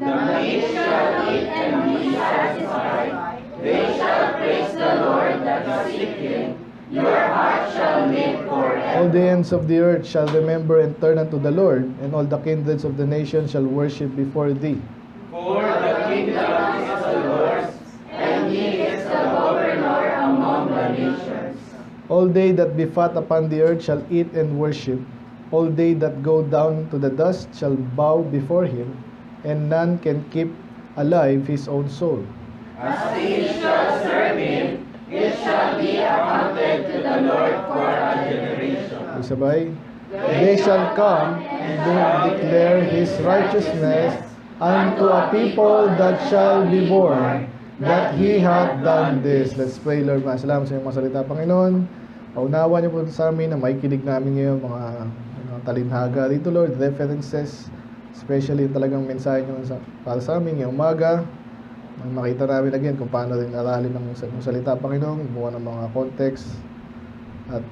The meek shall eat and be satisfied. They shall praise the Lord that seek him. Your heart shall live forever. All the ends of the earth shall remember and turn unto the Lord, and all the kindreds of the nations shall worship before thee. For the kingdom is the Lord's, and he is the governor among the nations. All they that be fat upon the earth shall eat and worship. All they that go down to the dust shall bow before him, and none can keep alive his own soul. As they shall serve him, it shall be accounted to the Lord for a generation. Sabay. They shall come and do declare his righteousness unto a people that shall be born, that he hath done this. Let's pray, Lord. Salamat sa iyong mga salita, Panginoon. Paunawa niyo po sa amin na makikinig namin ngayon mga talinhaga dito, Lord, references, especially talagang mensahe niyo para sa amin ngayong umaga. Makita namin again kung paano rin aralin ng salita, Panginoon, buwan ng mga context, at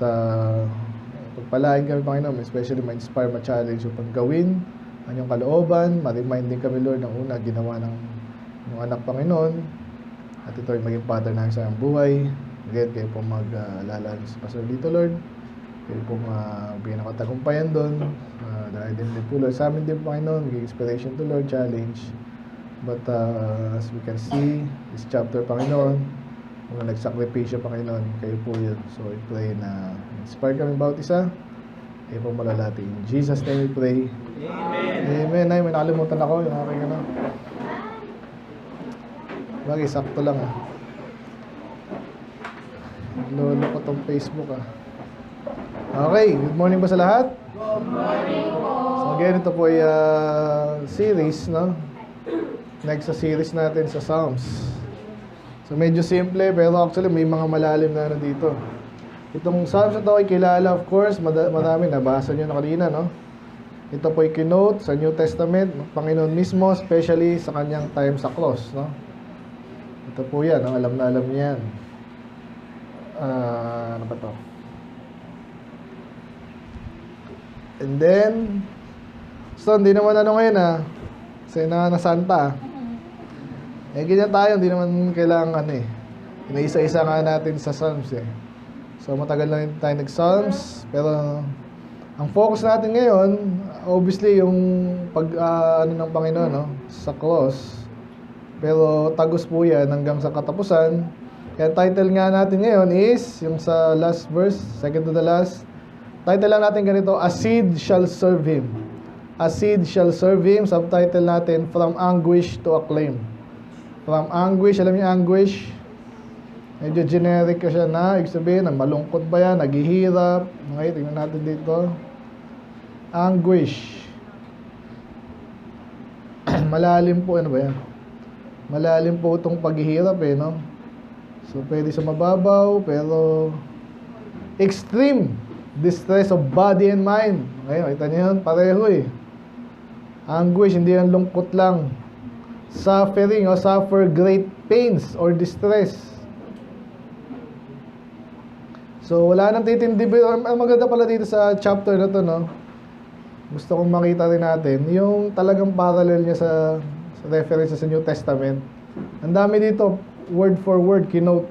pagpalain kami, Panginoon, especially ma-inspire, ma-challenge yung paggawin ang iyong kalooban, ma-remind din kami, Lord, ng una ginawa ng anak, Panginoon, at ito ay maging pattern namin sa aming buhay. Again, kayo po mag-alala sa Pastor dito, Lord, kayo po bigyan ng katagumpayan doon, dahil din po, Lord, sa amin din, Panginoon, maging inspiration to, Lord, challenge. But as we can see, this chapter, Panginoon, kung nagsakripisyo, Panginoon, kayo po yun. So I pray na inspire kami bawat isa. Kayo po malalati. In Jesus' name we pray. Amen. Amen. Ay, may nakalimutan ako. Yung aking ano. Bagay, sakto lang Lolo ko tong Facebook Okay, good morning ba sa lahat? Good morning po. So again, ito po ay series, no? Next sa series natin sa Psalms. So medyo simple, pero actually may mga malalim na dito. Itong Psalms na ito ay kilala, of course, marami nabasa nyo na kanina, no? Ito po ay kinote sa New Testament ng Panginoon mismo, especially sa kanyang time sa cross, no? Ito po yan, no? Alam na alam niya yan. Ano ba to? And then, so hindi naman ngayon kasi na Santa ganyan tayo, hindi naman kailangan inaisa-isa nga natin sa Psalms So matagal na tayo nag-Psalms, pero ang focus natin ngayon, obviously yung ng Panginoon, no? Sa cross. Pero tagos po yan hanggang sa katapusan. Kaya title nga natin ngayon is yung sa last verse, second to the last. Title lang natin ganito, A Seed Shall Serve Him. A Seed Shall Serve Him. Subtitle natin, From Anguish to Acclaim. From anguish, alam niyo anguish? Medyo generic ka siya na, ibig sabihin, malungkot ba yan, naghihirap. Okay, tingnan natin dito. Anguish. Malalim po, ano ba yan? Malalim po itong paghihirap no? So, pwede sa mababaw, pero extreme distress of body and mind. Okay, makita niyo yun, pareho Anguish, hindi yan lungkot lang. Suffering or suffer great pains or distress. So, wala nang titindi. Ang maganda pala dito sa chapter na to, no? Gusto kong makita rin natin yung talagang parallel niya sa reference sa New Testament. Ang dami dito, word for word, kinote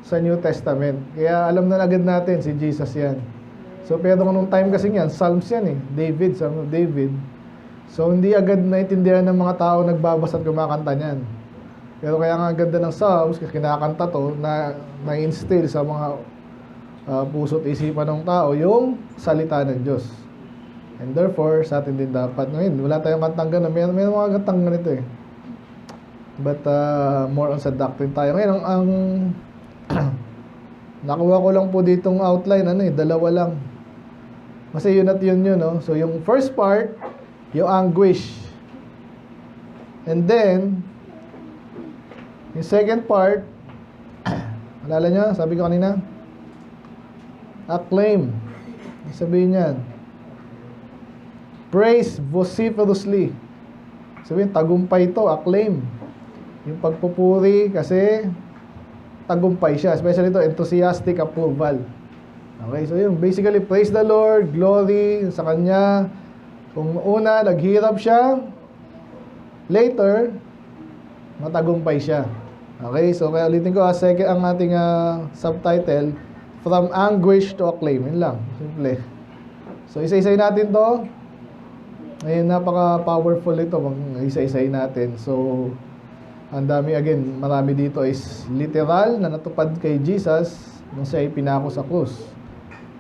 sa New Testament. Kaya alam na agad natin, si Jesus yan. So, pero nung time kasi yan, Psalms yan David, Psalm of David. So, hindi agad naintindihan ng mga tao nagbabasa at kumakanta niyan. Pero kaya nga ganda ng Psalms, kasi kinakanta to, na-instill sa mga puso't isipan ng tao yung salita ng Diyos. And therefore, sa atin din dapat, ngayon, wala tayong kantang gano'n. May mga kantang ganito But, more on sa doctrine tayo. Ngayon, ang nakuha ko lang po ditong outline, dalawa lang. Kasi yun at yun, no? So, yung first part, yung anguish. And then, yung second part, alala nyo, sabi ko kanina, acclaim. Sabihin yan, praise vociferously. Sabihin, tagumpay to, acclaim. Yung pagpupuri, kasi tagumpay siya. Especially ito, enthusiastic approval. Okay, so yun, basically, praise the Lord, glory sa Kanya. Kung una, naghirap siya, later, matagumpay siya. Okay, so kaya ulitin ko, second ang ating subtitle, From Anguish to Acclaim. Yun lang, simple. So isa-isay natin to. Ngayon, napaka-powerful ito kung isa-isay natin. So, ang dami, again, marami dito is literal na natupad kay Jesus nung siya ay pinako sa krus.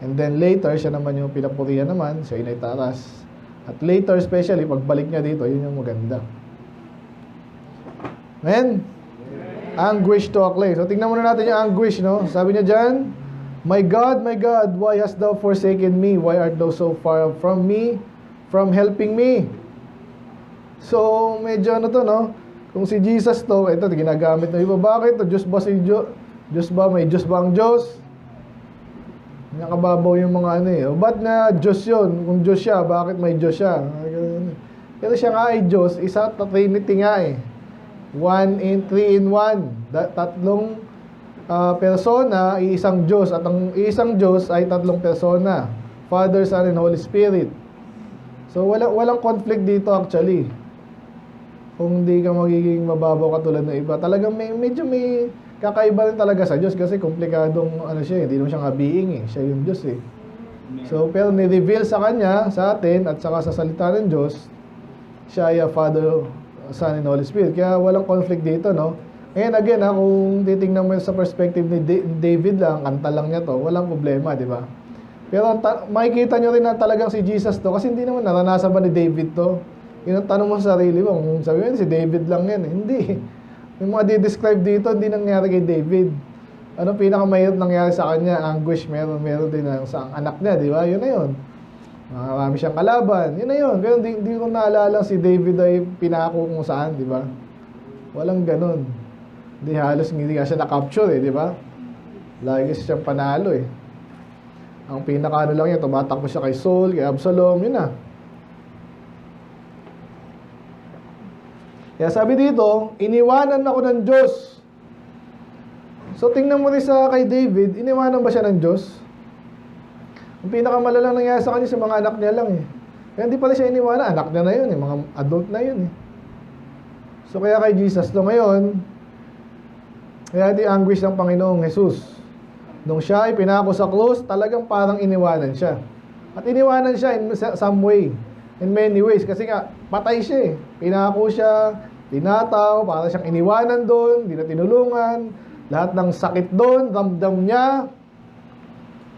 And then later, siya naman yung pinapurihan naman, siya ay taras. At later, especially, pagbalik niya dito, yun yung maganda. Amen? Anguish to acclaim. So, tingnan muna natin yung anguish, no? Sabi niya dyan, my God, why hast thou forsaken me? Why art thou so far from me, from helping me? So, medyo ano to, no? Kung si Jesus to, ito, ginagamit ng iba. Bakit? Diyos ba si Diyos? Diyos ba? May Diyos ba ang Diyos? Nakababaw yung mga ano eh. O, ba't na Diyos yun? Kung Diyos siya, bakit may Diyos siya? Pero siya nga ay Diyos, isa, Trinity nga eh. 3 in 1. Tatlong persona, iisang Diyos. At ang isang Diyos ay tatlong persona. Father, Son, and Holy Spirit. So, walang conflict dito actually. Kung hindi ka magiging mababaw katulad ng iba. Talagang medyo may kakaiba rin talaga sa Diyos kasi komplikadong ano siya, hindi naman siya nga being eh. Siya yung Diyos eh. So, pero ni-reveal sa kanya, sa atin, at saka sa salita ng Diyos, siya ay Father, Son, and Holy Spirit. Kaya walang conflict dito, no? Ngayon, again, kung titingnan mo sa perspective ni David lang, kanta lang niya to, walang problema, di ba? Pero makikita nyo rin na talagang si Jesus to, kasi hindi naman naranasan ba ni David to? Yun ang tanong mo sa sarili mo, kung sabi mo, si David lang yan, hindi. Yung mga di-describe dito, hindi nangyari kay David. Ano pinakamahirap nangyari sa kanya? Anguish, meron din sa anak niya, di ba? Yun na yun. Marami siyang kalaban. Yun na yun. Pero hindi ko naalala si David ay pinako kung saan, di ba? Walang ganun. Hindi halos hindi ka siya na-capture eh, di ba? Lagi kasi siyang panalo eh. Ang pinaka-ano lang yan, tumatakbo siya kay Saul, kay Absalom, yun na. Kaya sabi dito, iniwanan ako ng Diyos. So tingnan mo rin sa kay David, iniwanan ba siya ng Diyos? Ang pinakamalalang nangyari sa kanya sa mga anak niya lang eh. Kaya hindi pala siya iniwanan, anak niya na yun eh, mga adult na yun eh. So kaya kay Jesus to ngayon, kaya di anguish ng Panginoong Jesus. Nung siya ay pinako sa krus, talagang parang iniwanan siya. At iniwanan siya in some way, in many ways, kasi nga, patay siya eh. Pinako siya, tinataw, para siyang iniwanan doon, hindi na tinulungan, lahat ng sakit doon, ramdam niya.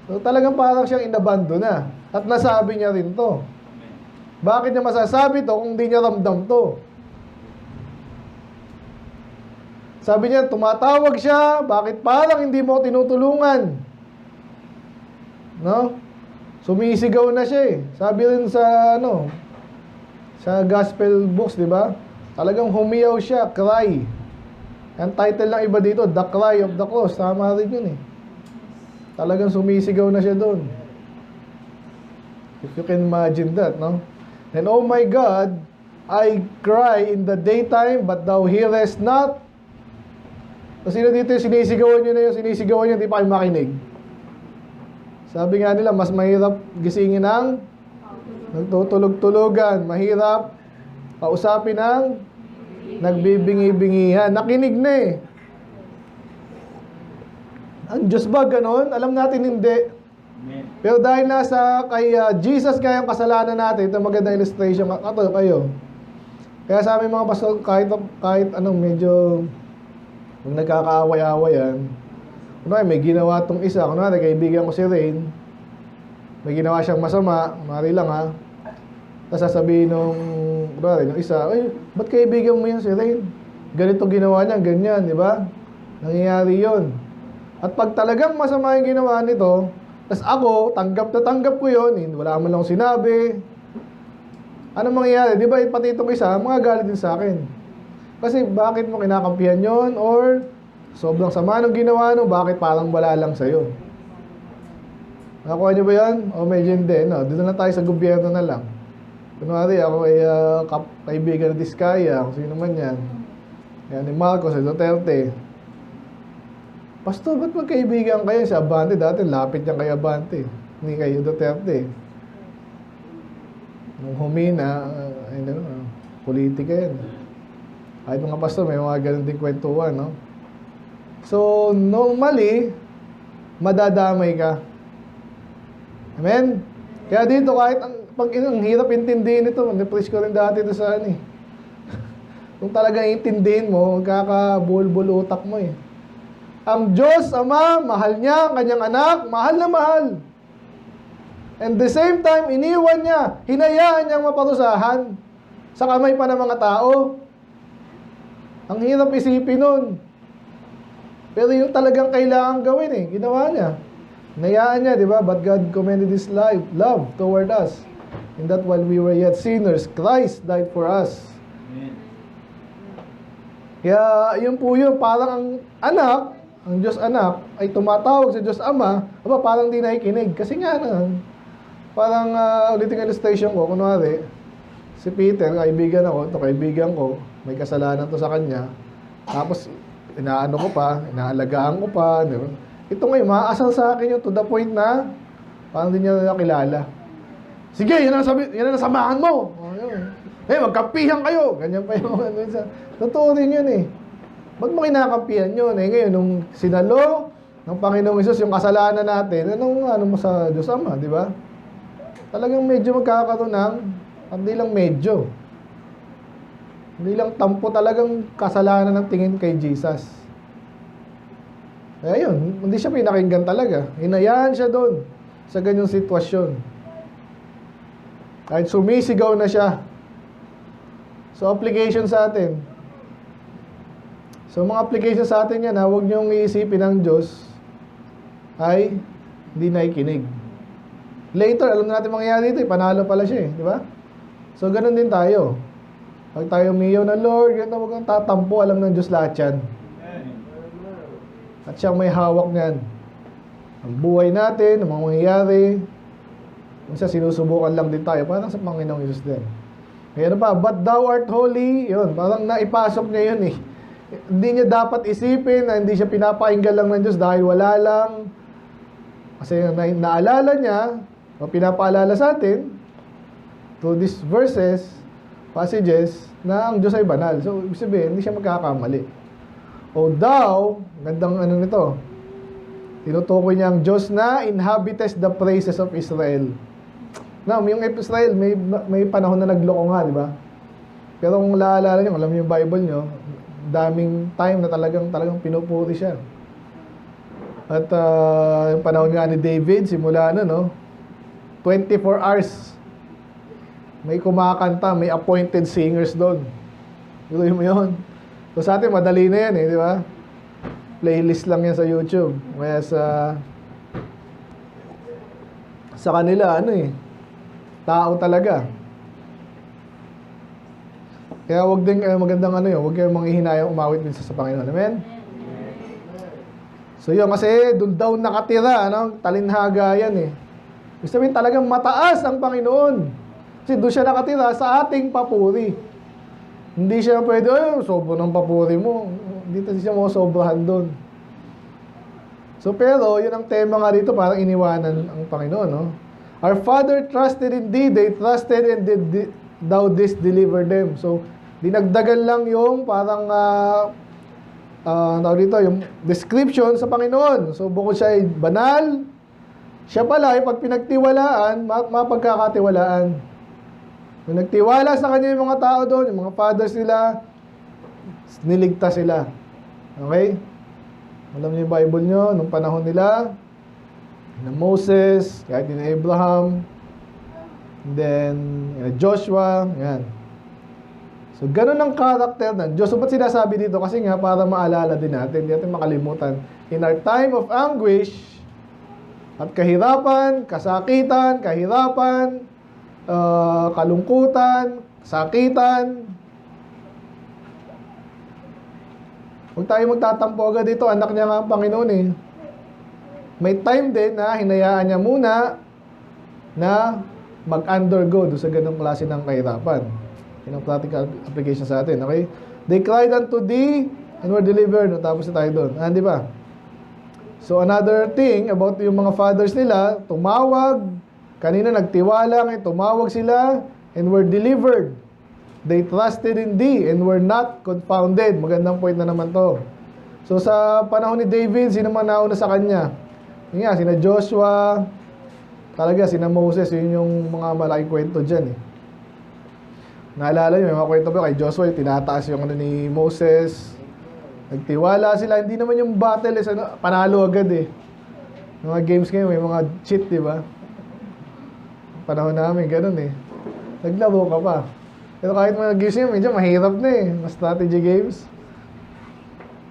So talagang parang siyang inabando na. At nasabi niya rin to. Bakit niya masasabi to kung hindi niya ramdam to? Sabi niya, tumatawag siya, bakit parang hindi mo tinutulungan? No? Sumisigaw na siya eh. Sabi rin sa sa gospel books, di ba? Talagang humiyaw siya, cry. Ang title ng iba dito, The Cry of the Cross. Tama rin yun eh. Talagang sumisigaw na siya doon. If you can imagine that, no? And oh my God, I cry in the daytime, but thou hearest not. So, sino dito yung sinisigawan nyo na yung sinisigawan nyo, hindi pa kayo makinig? Sabi nga nila, mas mahirap gisingin ng nagtutulog-tulugan. Mahirap kausapin ng nagbibingi-bingihan. Nakinig na eh. Ang Diyos ba ganon? Alam natin hindi. Pero dahil nasa kay Jesus kaya ang kasalanan natin, ito magandang illustration. Ito kayo. Kaya sa aming mga pastor, kahit anong medyo kung nagkakaaway-awayan, kunwari may ginawa tong isa, kunwari kaibigan ko si Rain, may ginawa siyang masama, mari lang ha, tapos sasabihin nung isa, ay, ba't kaibigan mo yan si Rain? Ganito ginawa niya, ganyan, di ba? Nangyayari yon. At pag talagang masama yung ginawa nito, tapos ako, tanggap na tanggap ko yun, wala man lang sinabi, ano mangyayari? Di ba, pati itong isa, mga galit din sa akin. Kasi bakit mo kinakampihan yon? Or sobrang sama ng ginawa no, bakit parang wala lang sa'yo? Nakuha niyo ba yan? O medyo hindi, no? Dito na tayo sa gobyerno na lang. Kunwari, ako ay kaibigan ng Diskaya, kung sino man yan. Yan, ni Marcos, si Duterte. Pastor, ba't magkaibigan kayo sa Abante? Dati lapit niya kay Abante, hindi kay Duterte. Nung humina, politika yan. Kahit mga pastor, may mga ganun din kwentuhan, no? So, normally, madadamay ka. Amen? Kaya dito, kahit ang hirap intindihin ito, na-preach ko rin dati ito sa ano eh. Kung talagang intindihin mo, magkakabulbul utak mo eh. Ang Diyos, Ama, mahal niya, ang kanyang anak, mahal na mahal. And the same time, iniwan niya, hinayaan niyang maparusahan sa kamay pa ng mga tao. Ang hirap isipin nun. Pero yung talagang kailangan gawin eh, ginawa niya. Hinayaan niya, di ba? But God commended His love toward us. In that while we were yet sinners, Christ died for us. Amen. Kaya yun po yun, parang ang anak, ang Diyos anak, ay tumatawag sa Diyos Ama, aba, parang di nakikinig. Kasi nga na, parang ulitin ang illustration ko, kunwari, si Peter, kaibigan ako, ito kaibigan ko, may kasalanan to sa kanya, tapos inaano ko pa, inaalagaan ko pa, di ba? Ito ngayon, maaasal sa akin yun to the point na parang di niya nakilala. Sige, yan ang samahan mo. Magkampihan kayo. Ganyan pa yung minsan. Totoo din yun eh. Ba't mo kinakampihan yun? Ngayon, nung sinalo ng Panginoong Hesus yung kasalanan natin, ano mo sa Diyos Ama, di ba? Talagang medyo magkakaroon ng, hindi lang medyo. Hindi lang tampo, talagang kasalanan ng tingin kay Jesus. Kaya yun, hindi siya pinakinggan talaga. Hinayaan siya doon sa ganyang sitwasyon. Kahit sumisigaw na siya. So, application sa atin. So, mga application sa atin yan, huwag niyong iisipin ng Diyos ay hindi nakikinig. Later, alam na natin mangyayari dito, panalo pala siya di ba? So, ganun din tayo. Pag tayo umiyaw na Lord, ganun, huwag kang tatampo, alam ng Diyos lahat yan. At siyang may hawak niyan. Ang buhay natin, ang mga mangyayari, minsan sinusubukan lang din tayo, parang sa Panginoong Hesus din. Mayroon pa, but thou art holy, yun, parang naipasok niya yun eh. Hindi niya dapat isipin na hindi siya pinapakinggan lang ng Diyos dahil wala lang. Kasi naalala niya, o pinapaalala sa atin, through these verses, passages, na ang Diyos ay banal. So, ibig sabihin, hindi siya magkakamali. O thou, gandang ano nito, tinutukoy niya ang Diyos na inhabitest the praises of Israel. Now, yung Israel, may panahon na nagloko nga, di ba? Pero kung laalala nyo, alam nyo yung Bible nyo, daming time na talagang pinupuri siya. At yung panahon nga ni David, simula 24 hours, may kumakanta, may appointed singers doon. Tuloy mo yun. So sa atin, madali na yan di ba? Playlist lang yan sa YouTube. Kaya sa kanila, tao talaga. Kaya wag din magandang wag kayong manghihinayang umawit minsan sa Panginoon. Amen? So yun, kasi doon daw nakatira, talinhaga yan Ibig sabihin talagang mataas ang Panginoon. Kasi doon siya nakatira sa ating papuri. Hindi siya pwede, sobra ng papuri mo. Hindi siya sobrahan doon. So pero, yun ang tema nga dito, parang iniwanan ang Panginoon, Our Father trusted in thee, they trusted and thou didst deliver them. So, dinagdagan lang yung parang yung description sa Panginoon. So, bukod siya ay banal, siya pala ay pag pinagtiwalaan, mapagkakatiwalaan. Kung nagtiwala sa kanya yung mga tao doon, yung mga fathers nila, niligtas sila. Okay? Alam niyo yung Bible nyo, nung panahon nila, na Moses, kahit na Abraham, then Joshua, yan. So, ganun ang karakter ng Diyos. So, ba't sinasabi dito? Kasi nga, para maalala din natin, hindi natin makalimutan. In our time of anguish, at kahirapan, kasakitan, kalungkutan, sakitan, huwag tayo magtatampo agad dito. Anak niya nga ang Panginoon May time din na hinayaan niya muna na mag-undergo doon sa ganong klase ng kahirapan. Yun ang practical application sa atin. Okay? They cried unto thee and were delivered. Tapos na tayo doon. Di ba? So, another thing about yung mga fathers nila, tumawag. Kanina nagtiwala, tumawag sila and were delivered. They trusted in thee and were not confounded. Magandang point na naman to. So sa panahon ni David, sino man nauna sa kanya? Yun nga, sina Joshua, talaga sina Moses, yun yung mga malaking kwento dyan eh. Naalala nyo, may mga kwento ba kay Joshua, yung tinataas yung ano ni Moses. Nagtiwala sila, hindi naman yung battle is ano, panalo agad eh. Yung mga games ngayon, may mga cheat, di ba? Panahon namin, ganun eh. Naglaro ka pa. Pero kahit mga games nyo, medyo mahirap na eh. Mga strategy games.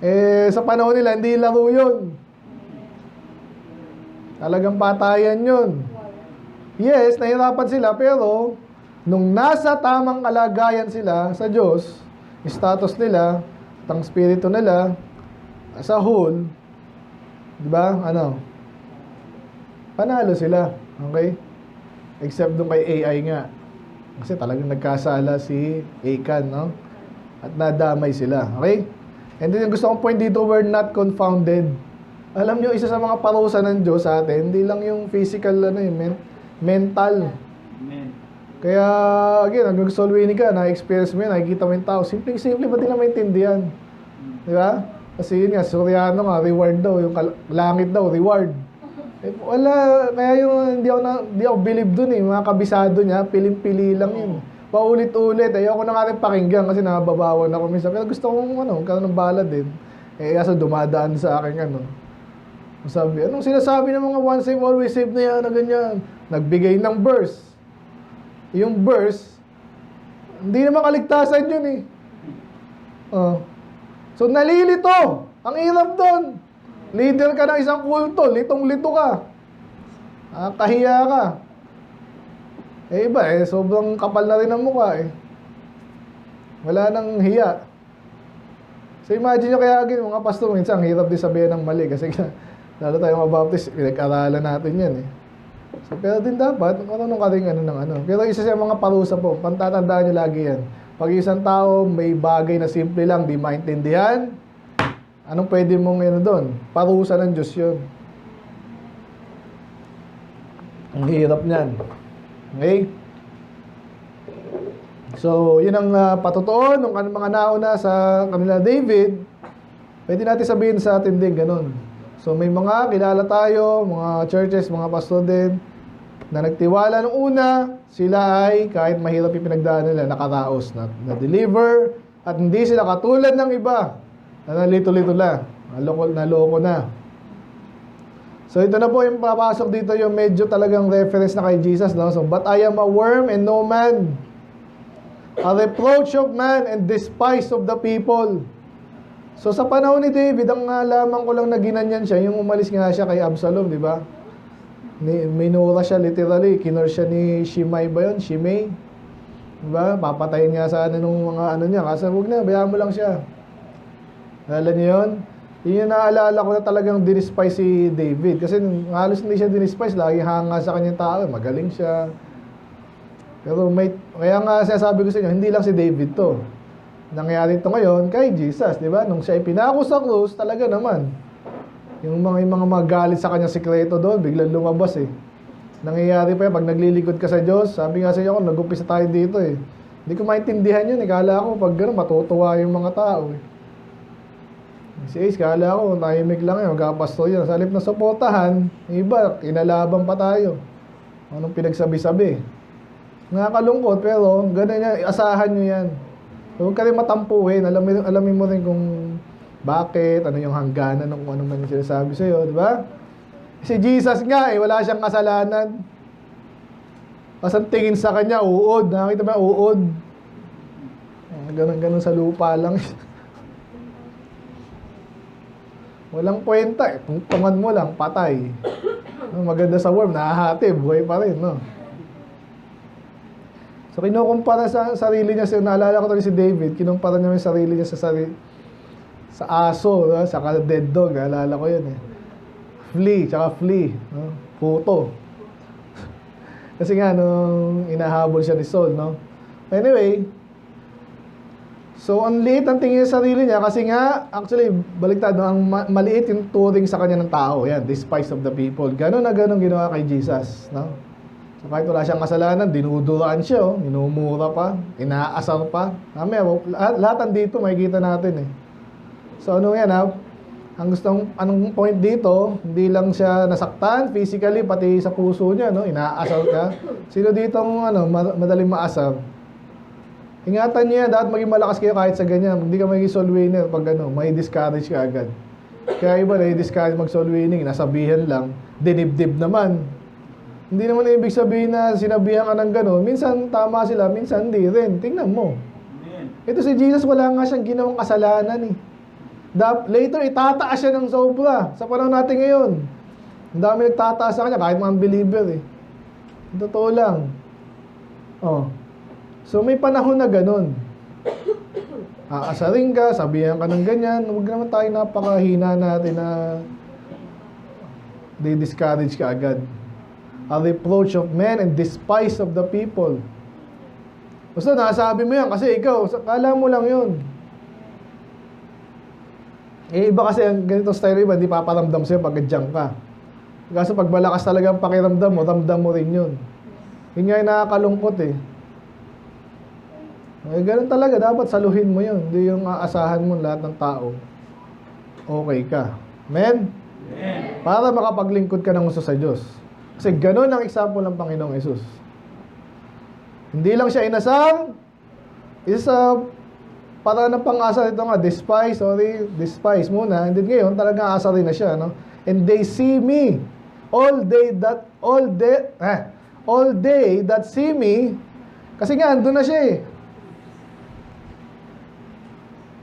Eh, sa panahon nila, hindi laro yun. Talagang patayan yun. Yes, nahirapan sila, pero nung nasa tamang kalagayan sila sa Diyos, status nila, tang spirito nila, as a whole, di ba? Ano? Panalo sila. Okay? Except doon kay AI nga. Kasi talagang nagkasala si Achan, no? At nadamay sila. Okay? And then yung gusto kong point dito, we're not confounded. Alam nyo, isa sa mga parusa ng Diyos sa atin, hindi lang yung physical, ano yun, mental. Amen. Kaya, again, hanggang soul winning ka, na-experience mo yun, nakikita mo yung tao, simple-simple ba din na maintindihan? Di ba? Kasi yun nga, Suryano nga, reward daw, yung langit daw, reward. Eh, wala, kaya yung hindi ako believe dun eh, mga kabisado niya, piling-pili lang yun. Paulit-ulit, ayoko na nga rin pakinggan kasi nababawan ako minsan. Pero gusto kong, magkaroon ng bala din. Eh, kaso dumadaan sa akin, sabi, anong sinasabi ng mga once save, always save na yan, na ganyan. Nagbigay ng verse. Yung verse, hindi naman kaligtasan yun eh. So, nalilito. Ang hirap doon. Leader ka ng isang kulto, litong-lito ka. Kahiya ka. Eh iba eh, sobrang kapal na rin ang mukha eh. Wala nang hiya. So imagine nyo kaya agad, mga pastor, minsan ang hirap din sabihin ng mali kasi lalo tayong mga baptist, pinag-aralan natin yan eh. So pero din dapat, marunong ka rin Pero isa sa mga parusa po, pantatandaan nyo lagi yan. Pag isang tao may bagay na simple lang, di maintindihan, anong pwede mong doon? Parusa ng Diyos yun. Ang hirap niyan. Okay? So, yun ang patotoo nung mga nauna sa kanila David. Pwede natin sabihin sa atin din, ganun. So, may mga kilala tayo, mga churches, mga pastor din, na nagtiwala nung una, sila ay, kahit mahirap yung pinagdaan nila, nakaraos, na-deliver, at hindi sila katulad ng iba, na nalito-lito na, naloko na. So, ito na po yung papasok dito yung medyo talagang reference na kay Jesus. No? So, but I am a worm and no man, a reproach of man and despise of the people. So, sa panahon ni David, ang lamang ko lang na ginanyan siya, yung umalis nga siya kay Absalom, di ba? Minura siya literally, kinur siya ni Shimei ba yun? Shimei? Di ba? Papatayin niya sa nung mga niya. Kasi huwag na, bayaan mo lang siya. Alala niyo yun? Yun yung naalala ko na talagang dinispise si David. Kasi halos hindi siya dinispise. Lagi hanga sa kanyang tao. Magaling siya. Pero kaya nga sinasabi ko sa inyo, hindi lang si David to. Nangyari ito ngayon kay Jesus. Di ba? Nung siya ipinako sa krus, talaga naman. Yung mga magalit sa kanyang sikreto doon, biglang lumabas eh. Nangyayari pa yan. Pag naglilingkod ka sa Diyos, sabi nga sa inyo, nag-umpisa tayo dito eh. Hindi ko maintindihan yun. Kala ko pag gano'n, matutuwa yung mga tao eh. Si Ace, kala ko, tahimik lang yun, magkakapasto yun. Sa halip na suportahan, iba, inalaban pa tayo. Anong pinagsabi-sabi. Nakakalungkot, pero ganun yan, asahan nyo yan. Huwag ka rin matampuhin, alamin mo rin kung bakit, ano yung hangganan ng kung ano man yung sinasabi sa'yo, di ba? Si Jesus nga wala siyang kasalanan. Kasang tingin sa kanya, uod. Nakakita ba, uod? Ganun sa lupa lang. Walang kwenta eh. Tungtungan mo lang, patay. Maganda sa worm, nahahati, buhay pa rin, no? So, kinukumpara sa sarili niya, naalala ko si David, kinumpara niya yung sarili niya sa aso, no? Saka dead dog, naalala ko yun eh. Flea, no? Puto. Kasi nga, nung inahabol siya ni Saul, no? Anyway, so, ang liit ang tingin sa sarili niya kasi nga, actually, baliktad, no? Ang maliit yung turing sa kanya ng tao. Yan, despise of the people. Ganon na ganon ginawa kay Jesus. No? So kahit wala siyang kasalanan, dinuduraan siya, oh. Minumura pa, inaasar pa. Mamaya, lahat andito, makikita natin eh. So ano yan ha? Anong point dito, hindi lang siya nasaktan physically, pati sa puso niya, no? Inaasar ka. Sino dito madaling maasar? Ingatan niyo yan, dapat maging malakas kayo kahit sa ganyan. Hindi ka maging soul winner pag may discourage ka agad. Kaya iba na discourage mag soul winning, nasabihan lang, dinibdib naman. Hindi naman ibig sabihin na sinabihan ka ng gano'n. Minsan tama sila, minsan hindi rin. Tingnan mo. Ito si Jesus, wala nga siyang ginawang kasalanan eh. Later, itataas siya ng sobra. Sa panahon natin ngayon, ang dami nagtataas sa kanya, kahit mga unbeliever eh. Totoo lang. Oh. So may panahon na ganun. Aasarin ka, sabihan ka ng ganyan. Huwag naman tayo napakahina natin na di-discourage ka agad. A reproach of men and despise of the people. Basta nasabi mo yan kasi ikaw, kala mo lang yun. Iba kasi ang ganitong style, iba, hindi paparamdam sa'yo pag gadyan ka. Kasi pag malakas talaga ang pakiramdam mo, ramdam mo rin yun. Yun nga yung nakakalungkot eh. Ganun talaga, dapat saluhin mo yun. Hindi yung aasahan mo lahat ng tao. Okay ka. Amen? Para makapaglingkod ka ng gusto sa Diyos. Kasi ganun ang example ng Panginoong Yesus. Hindi lang siya inasal, para ng pang-asal ito nga, despise muna. And then ngayon, talagang asalin na siya, no? And they see me, all day that see me, kasi nga, andun na siya eh.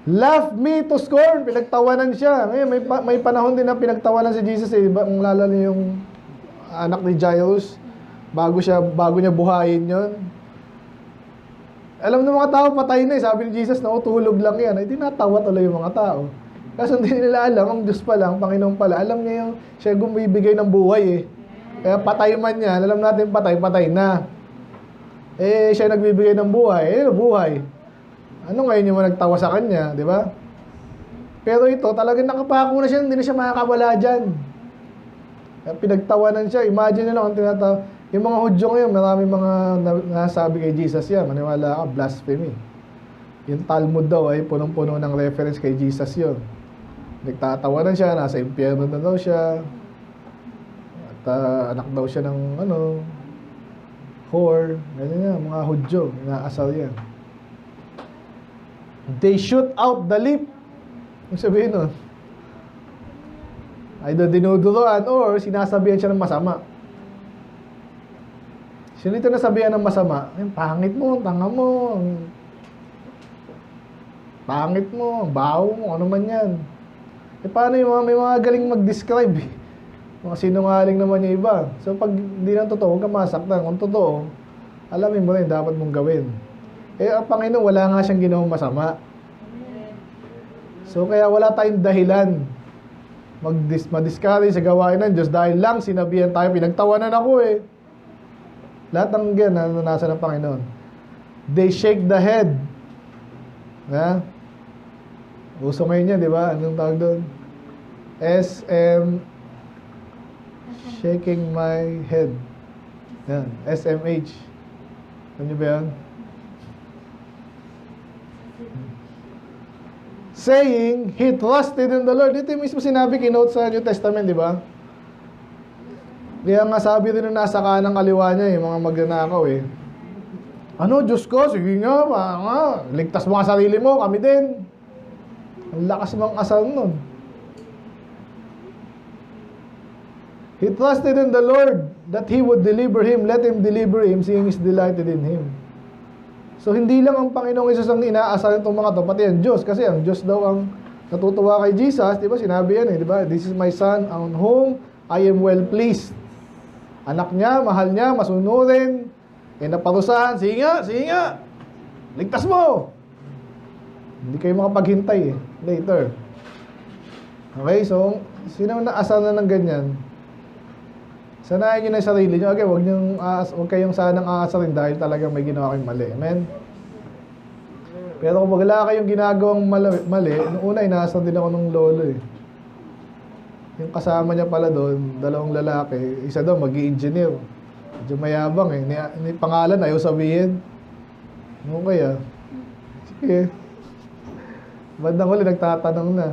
Laugh me to scorn, pinagtawanan siya. Ngayon, may panahon din na pinagtawanan si Jesus eh. Kung lalo niyo yung anak ni Jairus, bago niya buhayin yon. Alam ng mga tao, patay na eh. Sabi ni Jesus, tulog lang yan. Ay, tinatawa tuloy yung mga tao. Kasi hindi nila alam, ang Diyos pala, ang Panginoon pala. Alam niya yung siya gumibigay ng buhay eh. Kaya patay man yan, alam natin patay na. Eh, siya nagbibigay ng buhay. Buhay. Ano ngayon yung nagtawa sa kanya, di ba? Pero ito, talagang nakapako na siya, hindi na siya makakawala dyan. Kaya pinagtawanan siya. Imagine nyo lang ang tinatawa. Yung mga Hudyo ngayon, marami mga nasabi kay Jesus yan. Maniwala ka, blasphemy. Yung Talmud daw ay punong-puno ng reference kay Jesus yun. Nagtatawanan siya, nasa impyerno na daw siya. At anak daw siya ng whore. Ganyan yan, mga Hudyo, inaasal yan. They shoot out the lip. Ang sabihin nun, either dinuduroan or sinasabihan siya ng masama. Sino ito nasabihan ng masama? Pangit mo, tanga mo, pangit mo, baho mo, ano man yan. Paano yung may mga galing mag-describe eh. Mga sinungaling naman yung iba. So pag hindi lang totoo, huwag ka masaktan. Kung totoo, alamin mo rin dapat mong gawin. Ang Panginoon, wala nga siyang ginawang masama. So kaya wala tayong dahilan ma-discourage sa gawain ng Diyos dahil lang sinabihan tayo, pinagtawanan ako eh. Lahat ng ganyan, nasa ng Panginoon. They shake the head. Ha? Uso ngayon yan, di ba? Anong tawag doon? Shaking my head. Yan. SMH. Ano nyo ba yan? Saying, he trusted in the Lord. Ito yung mismo sinabi, kinote sa New Testament, di ba? Kaya nga sabi rin na nasa kanang kaliwa niya, yung mga magnanakaw eh. Ano, Diyos ko, sige nga, ligtas mo ka sarili mo, kami din. Ang lakas mong asal nun. He trusted in the Lord that He would deliver him. Let Him deliver him, seeing He's delighted in him. So, hindi lang ang Panginoong Isus ang inaasal itong mga to, pati ang Diyos. Kasi ang Diyos daw ang natutuwa kay Jesus. Di ba? Sinabi yan eh. Di ba? This is my son on whom I am well pleased. Anak niya, mahal niya, masunurin. Naparusahan. Sige nga. Ligtas mo. Hindi kayo makapaghintay eh. Later. Okay, so, sino naasal na ng ganyan? Sanayin nyo na yung sarili nyo. Okay, huwag kayong sanang aasarin dahil talagang may ginawa kayong mali. Amen? Pero kung wala kayong ginagawang mali, noong una, inaasar din ako ng lolo eh. Yung kasama niya pala doon, dalawang lalaki, isa daw mag-i-engineer. Medyo mayabang eh. Ni pangalan ayaw sabihin. Okay ah. Sige. Bandang huli nagtatanong na.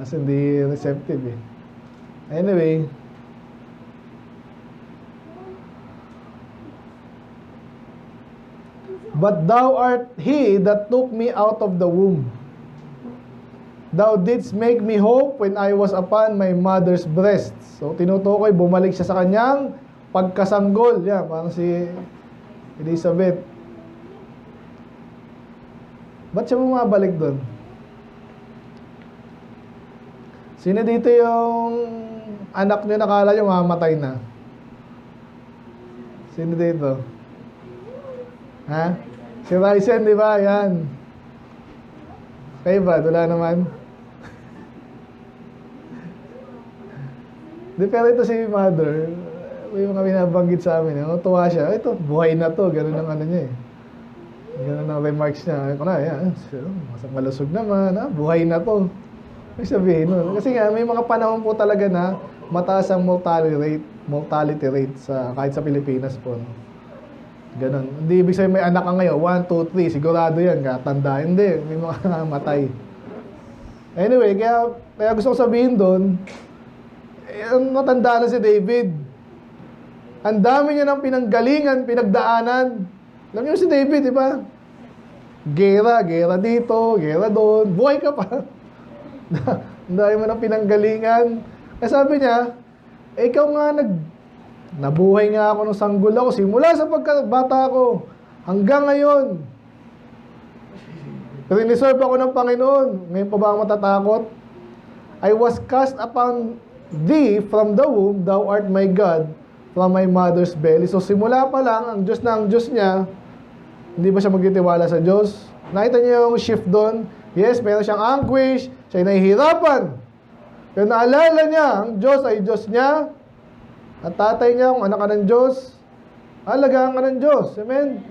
Kasi hindi receptive eh. Anyway. But thou art he that took me out of the womb. Thou didst make me hope when I was upon my mother's breast. So, tinutukoy, bumalik siya sa kanyang pagkasanggol. Yan, parang si Elizabeth. Ba't siya bumabalik doon? Sino dito yung anak niyo nakala niyo mamatay na? Sino dito? Ha? Si Ryzen, di ba? Yan. Kayo ba? Wala naman. Di, pero ito si Mother, may mga binabanggit sa amin. Tuwa siya. Ito, buhay na to. Ganun ang ano niya eh. Ganun ang remarks niya. Ako na, yan. Masang malusog naman. Buhay na to. May sabihin nun. Kasi nga, may mga panahon po talaga na mataas ang mortality rate sa, kahit sa Pilipinas po. No? Ganun. Hindi ibig sabihin may anak ka ngayon. 1, 2, 3. Sigurado yan. Katanda. Hindi. May mga matay. Anyway, kaya gusto ko sabihin doon, matanda na si David. Ang dami niya ng pinanggalingan, pinagdaanan. Alam niyo si David, di ba? Gera dito, gera doon. Buhay ka pa. Ang dami mo ng pinanggalingan. Kaya sabi niya, ikaw nga nabuhay nga ako nung sanggol ako. Simula sa pagkabata ko, hanggang ngayon. Riniserve ako ng Panginoon. Ngayon pa ba ako matatakot? I was cast upon thee from the womb, thou art my God, from my mother's belly. So simula pa lang, ang Diyos na ang Diyos niya, hindi ba siya magtitiwala sa Diyos? Nakita niyo yung shift doon? Yes, meron siyang anguish, siya'y nahihirapan. Pero naalala niya, ang Diyos ay Diyos niya, at tatay niya, kung anak ka ng Diyos, alagaan ka ng Diyos. Amen?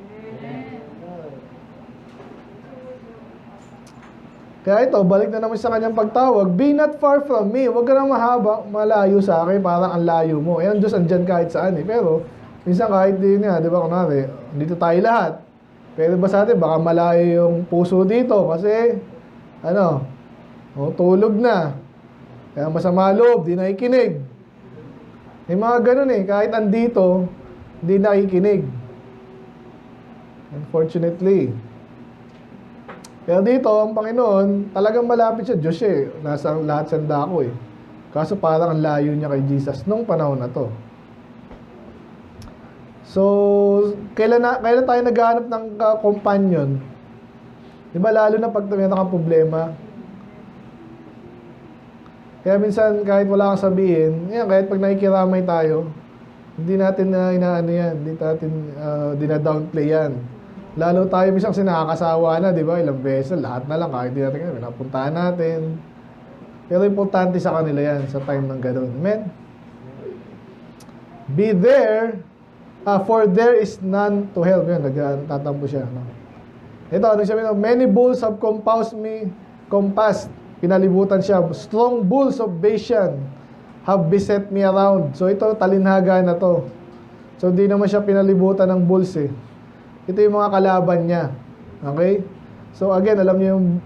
Kaya ito, balik na naman sa kanyang pagtawag, be not far from me. Huwag ka nang malayo sa akin, parang ang layo mo. Ang Diyos andyan kahit saan eh. Pero, minsan kahit din niya, di ba, kunwari, dito tayo lahat. Pero ba sa atin, baka malayo yung puso dito kasi, tulog na. Kaya masama loob, di nakikinig. May mga ganun eh, kahit andito, di nakikinig. Unfortunately. Pero dito, ang Panginoon, talagang malapit siya, Diyos eh. Nasa lahat sanda ko eh. Kaso parang ang layo niya kay Jesus nung panahon na to. So, kailan tayo naghahanap ng companion? Di ba lalo na pag meron kang problema? Kaya minsan, kahit wala kang sabihin, kahit pag nakikiramay tayo, hindi natin inaano yan, hindi natin dina-downplay yan. Lalo tayo minsan kasi nakakasawa na, di ba? Ilang beses, lahat na lang, kahit di natin pinapuntahan natin. Pero importante sa kanila yan, sa time ng gano'n. Amen? Be there, for there is none to help. Yan, nagtatampo siya. No? Ito, ano sabi no? Many bulls have compassed, pinalibutan siya. Strong bulls of Bashan have beset me around. So ito, talinhaga na to. So di naman siya pinalibutan ng bulls eh. Ito yung mga kalaban niya. Okay? So again, alam niyo yung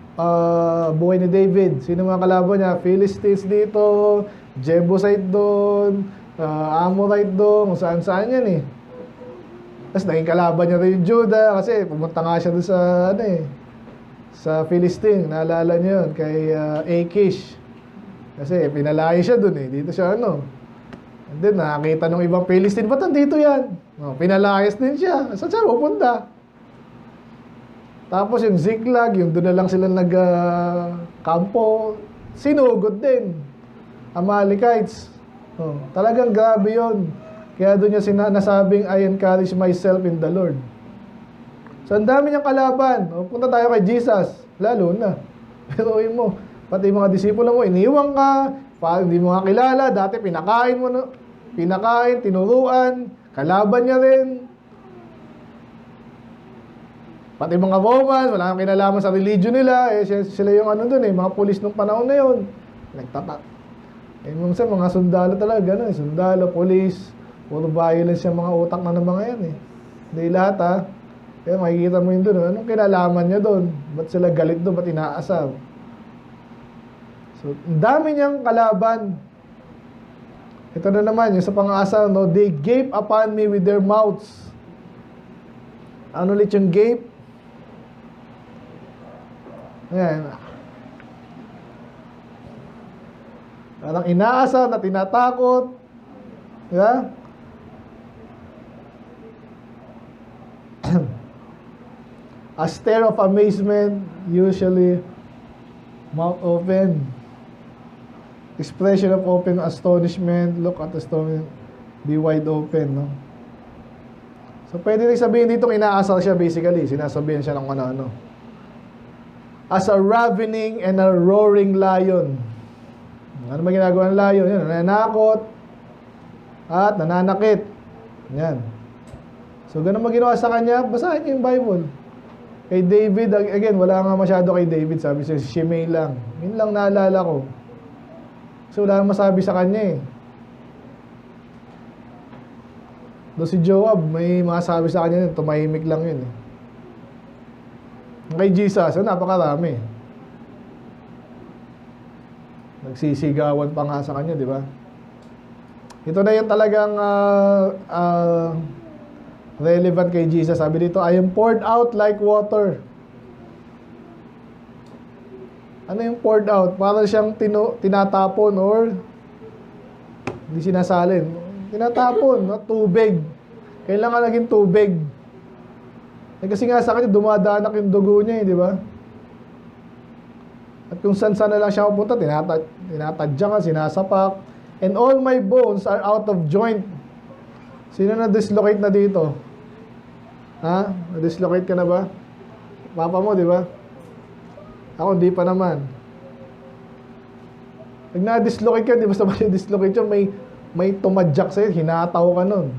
buhay ni David. Sino mga kalaban niya? Philistines dito, Jebusite doon, Amorite doon, kung saan-saan yan eh. Tapos naging kalaban niya rin yung Judah kasi pumunta nga siya doon sa, sa Philistine. Naalala niyo yun, kay Achish. Kasi pinalayo siya doon eh. Dito siya And then nakakita ng ibang Philistine, ba't nandito yan? Pinalayas din siya. Saan siya pupunta? Tapos yung Ziklag, yung doon na lang sila nag-kampo, sinugod din. Amalekites. Talagang grabe yun. Kaya doon niya nasabing, I encourage myself in the Lord. So ang dami niyang kalaban. Punta tayo kay Jesus. Lalo na. Pero mo, pati yung mga disipulo mo, iniwang ka, hindi mo nga kilala, dati pinakain mo, tinuruan, kalaban niya rin. Pati mga Roman, wala kang kinalaman sa religion nila, sila yung mga pulis nung panahon na yun. Nagtatak. Minsan mga sundalo talaga, sundalo, pulis, Puro violence yung mga utak na ng mga yan eh. Hindi lahat ha. Kaya makikita mo yun doon. Anong kinalaman niya doon? Ba't sila galit doon? Ba't inaasar? So, ang dami niyang kalaban. Ito na naman, yung sa pang-asar, no? They gape upon me with their mouths. Ano ulit yung gape? Ayan. Parang inaasar na tinatakot. Diba? A stare of amazement, usually mouth open. Expression of open astonishment, look at astonishment, be wide open, no? So, pwede rin sabihin dito inaasar siya basically. Sinasabihan siya ng ano-ano. As a ravening and a roaring lion. Ano ba ginagawa ng lion? Yan, nananakot at nananakit. Yan. So, ganun mo ginawa sa kanya, basahin niyo yung Bible. Kay David, again, wala nga masyado kay David. Sabi siya, Shimei lang. Yun lang naalala ko. So, wala nang masabi sa kanya eh. Doon si Joab, may masabi sa kanya yun, tumahimik lang yun eh. Kay Jesus, napakarami. Nagsisigawan pa nga sa kanya, di ba? Ito na yung talagang relevant kay Jesus. Sabi dito, I am poured out like water. Ano yung poured out? Para siyang tinatapon or hindi sinasalin. Tinatapon, no? Tubig. Kailangan naging tubig. Eh, kasi nga sa kanya, dumadanak yung dugo niya, di ba? At kung saan-saan na lang siya pupunta, tinatadya ka, sinasapak. And all my bones are out of joint. Sino na-dislocate na dito? Ha? Na-dislocate ka na ba? Papa mo, di ba? Ako, hindi pa naman. Pag na-dislocate ka, di ba sa dislocate yun, may tumadyak sa'yo, hinataw ka nun.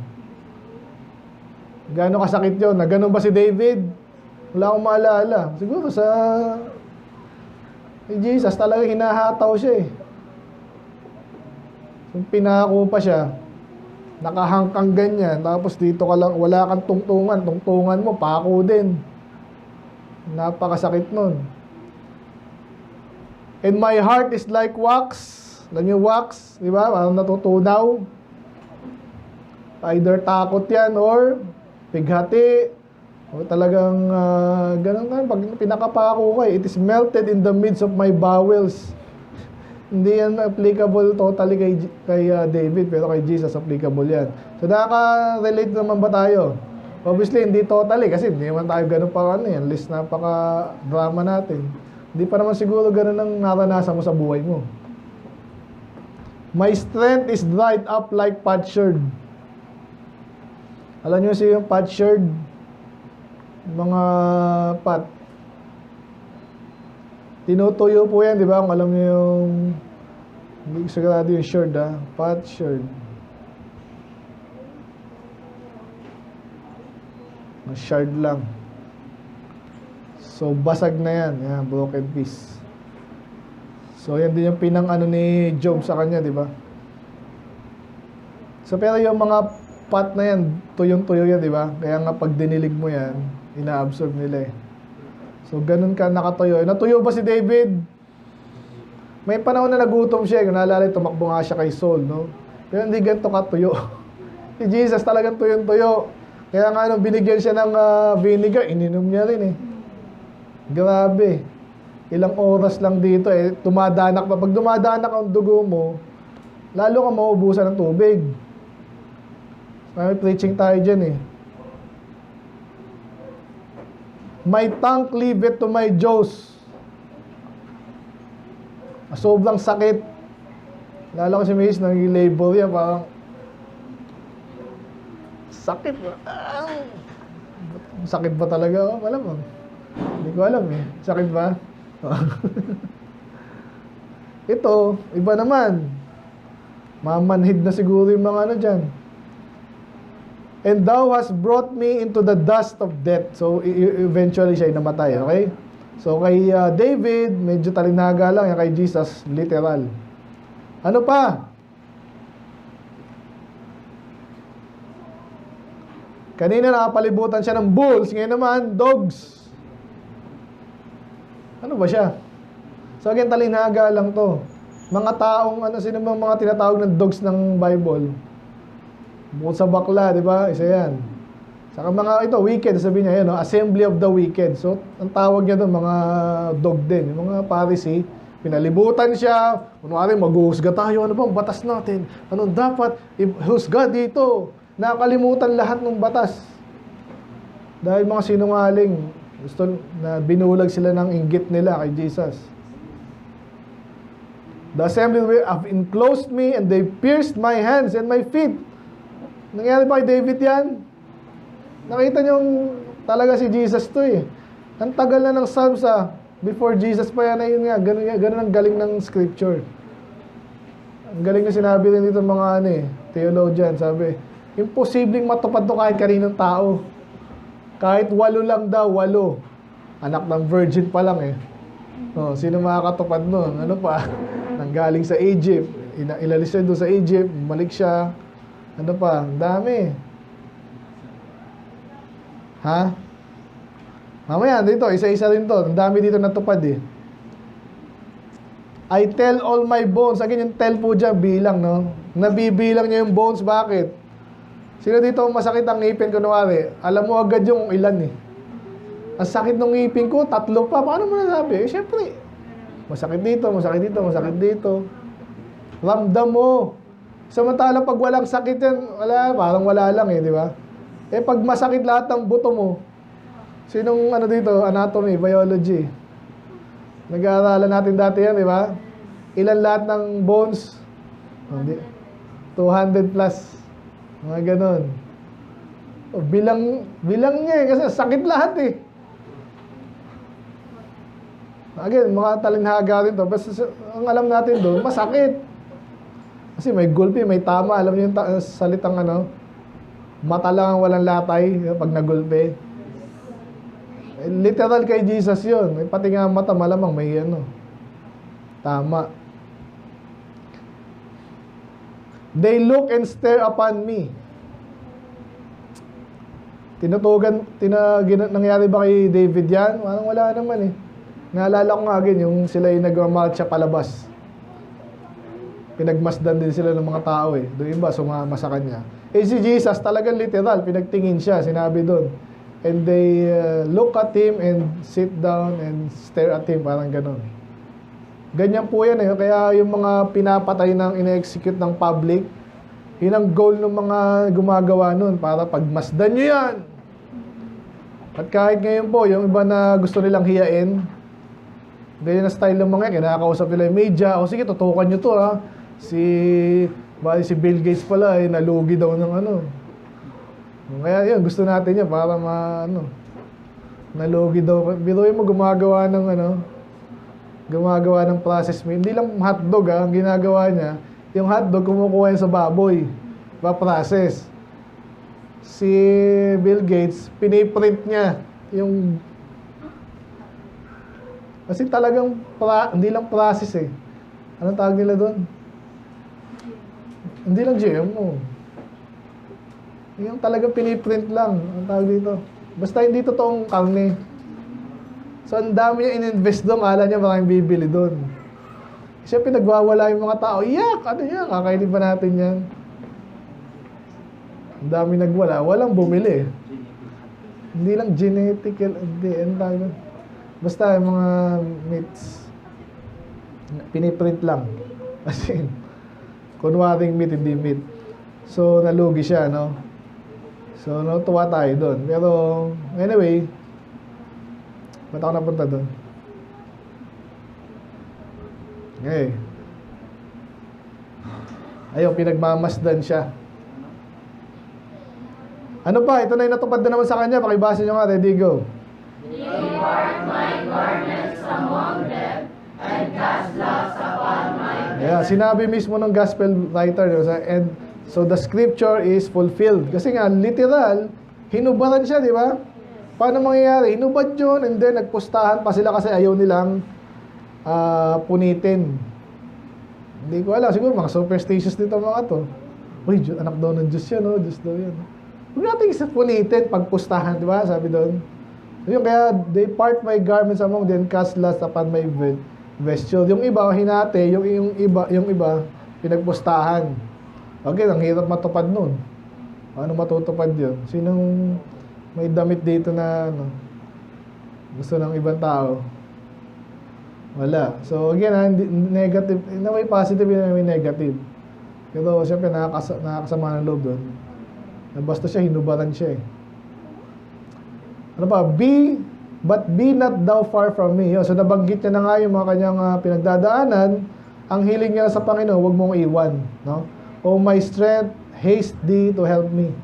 Gano'ng kasakit yun? Na gano'n ba si David? Wala akong maalala. Siguro sa Jesus, talaga hinahataw siya eh. Kung pinako pa siya, nakahangkang ganyan, tapos dito ka lang, wala kang tungtungan mo, pako din. Napakasakit nun. And my heart is like wax. Alam niyo wax, di ba? Parang natutunaw. Either takot yan or pighati. O talagang ganun nga, pag pinakapako ka, it is melted in the midst of my bowels. Hindi yan applicable totally kay David, pero kay Jesus applicable yan. So nakaka-relate naman ba tayo? Obviously, hindi totally kasi hindi naman tayo ganun pa ano yan. List napaka-drama natin. Hindi pa naman siguro ganun ang naranasan mo sa buhay mo. My strength is dried up like potsherd. Alam nyo siya yung potsherd? Mga pot. Tinutuyo po yan, di ba? Kung alam nyo yung, hindi ko sigurado yung sherd ha. Potsherd. Shard lang. So, basag na yan. Yan, broken piece. So, yan din yung pinang-ano ni Job sa kanya, di ba? So, pero yung mga pot na yan, tuyong-tuyo yan, di ba? Kaya nga pag dinilig mo yan, ina-absorb nila eh. So, ganun ka nakatuyo. Natuyo ba si David? May panahon na nagutom siya. Kung naalala, tumakbo nga siya kay Saul, no? Pero hindi ganito katuyo. Si Jesus talagang tuyong-tuyo. Kaya nga, binigyan siya ng vinegar, ininom niya rin eh. Grabe. Ilang oras lang dito eh. Tumadanak pa. Pag dumadanak ang dugo mo, lalo kang mauubusan ng tubig. May preaching tayo dyan eh. My tongue cleaveth to my jaws. Sobrang sakit. Lalo ko si Mace, nag-label yan. Parang sakit ba? Sakit ba talaga? Wala mo. Hindi ko alam eh. Sakit ba? Ito, iba naman. Mamanhid na siguro yung mga ano dyan. And thou hast brought me into the dust of death. So, eventually siya ay namatay. Okay? So, kay David, medyo talinaga lang. Kay Jesus, literal. Ano pa? Kanina nakapalibutan siya ng bulls, ngayon naman, dogs. Ano ba siya? So again, talinaga lang to. Mga taong, sino bang mga tinatawag ng dogs ng Bible? Bukod sa bakla, di ba? Isa yan. Saka mga ito, wicked, sabi niya, yun, no? Assembly of the wicked. So, ang tawag niya doon, mga dog din. Yung mga Pharisee, pinalibutan siya. Kunwari, mag-uhusga tayo. Ano bang batas natin? Ano dapat ihusga dito? Nakalimutan lahat ng batas. Dahil mga sinungaling, gusto na binulag sila ng inggit nila kay Jesus. The assembly have enclosed me and they pierced my hands and my feet. Nangyari ba kay David yan? Nakita niyo talaga si Jesus to eh. Ang tagal na ng Psalms before Jesus pa yan, ayun nga, ganun ang galing ng scripture. Ang galing na sinabi rin dito mga theologian, sabi, imposibleng matupad to kahit kaninong tao. Kahit 8 lang daw, 8. Anak ng virgin pa lang eh. Sino makakatupad nun? Ano pa? Nanggaling sa Egypt. Ilalis siya doon sa Egypt. Bumalik siya. Ano pa? Ang dami. Ha? Mamaya, dito, isa-isa rin to. Ang dami dito natupad eh. I tell all my bones. Again, yung tell po dyan, bilang, no? Nabibilang niya yung bones. Bakit? Sino dito masakit ang ngipin, kunwari? Alam mo agad yung ilan eh. Ang sakit ng ngipin ko, 3 pa. Paano mo nasabi? Siyempre, masakit dito, masakit dito, masakit dito. Ramdam mo. Samantala, pag walang sakit yan, parang wala lang eh, di ba? Pag masakit lahat ng buto mo, sinong dito, anatomy, biology. Nag-aaralan natin dati yan, di ba? Ilan lahat ng bones? 200 plus. Mga ganun. Bilang niya eh, kasi sakit lahat eh. Again, mga talinhaga rin to. Basta ang alam natin doon, masakit. Kasi may gulpi, may tama. Alam niyo yung salitang mata lang ang walang latay pag nagulpi. Literal kay Jesus yun. Pati nga mata, malamang may tama. They look and stare upon me. Nangyari ba kay David yan? Wala naman eh. Naalala ko nga agad yung sila yung nagmamarcha palabas. Pinagmasdan din sila ng mga tao eh. Doon iba, sumama sa kanya. Si Jesus, talagang literal, pinagtingin siya, sinabi doon. And they look at him and sit down and stare at him, parang ganon. Ganyan po yan eh. Kaya yung mga pinapatay ng ine-execute ng public, yun ang goal ng mga gumagawa nun, para pagmasdan nyo yan. At kahit ngayon po, yung iba na gusto nilang hiyain, ganyan na style ng mga kinakausap nila yung media, o sige, tutukan nyo to ha. Si Bill Gates pala nalugi daw ng Kaya yun, gusto natin yan para nalugi daw. Biruin mo gumagawa ng processed meat. Hindi lang hotdog ang ginagawa niya. Yung hotdog kumukuha yan sa baboy. Pa-process. Si Bill Gates, piniprint niya yung kasi talagang hindi lang process eh. Anong tawag nila doon? Hindi lang GMO. Yung talagang piniprint lang. Ang tawag dito. Basta hindi totoong karne. So, ang dami niya in-invest doon. Akala niya maraming bibili doon. Siya pinagwawala yung mga tao. Iyak! Ano yan? Kakainin ba natin yan? Ang dami nagwala. Walang bumili. Hindi lang genetical. Hindi. Ano tawag doon? Basta yung mga meats. Piniprint lang. As in, kunwaring meat, hindi meat. So, nalugi siya, no? So, tuwa tayo doon. Pero, anyway, ba't ako napunta doon? Okay. Ayun, pinagmamasdan siya. Ano pa? Ito na yung natupad na naman sa kanya. Pakibasa nyo nga. Ready, go. Depart my garments among them, and cast lots upon my bed. Yeah, sinabi mismo ng gospel writer, and so the scripture is fulfilled. Kasi nga, literal, hinubaran siya, di ba? Paano mangyayari? Hinubad yun, and then nagpustahan pa sila kasi ayaw nilang punitin. Hindi ko alam, siguro mga superstitious dito mga to. Uy, anak daw ng Diyos yan, no? Diyos daw yan. Huwag natin punitin pagpustahan, di ba? Sabi doon. Yung kaya, they part my garments among them, cast lust upon my vesture. Yung iba, hinati, yung iba, pinagpustahan. Okay, ang hirap matupad nun. Paano matutupad yun? Sinong may damit dito na gusto ng ibang tao? Wala. So again, negative, na may positive na may negative. Pero siyempre nakakasama ng loob doon. Basta siya, hinubaran siya eh. Ano pa? But be not thou far from me. So nabanggit niya na nga yung mga kanyang pinagdadaanan. Ang hiling niya sa Panginoon, huwag mong iwan. No? O my strength, haste thee to help me.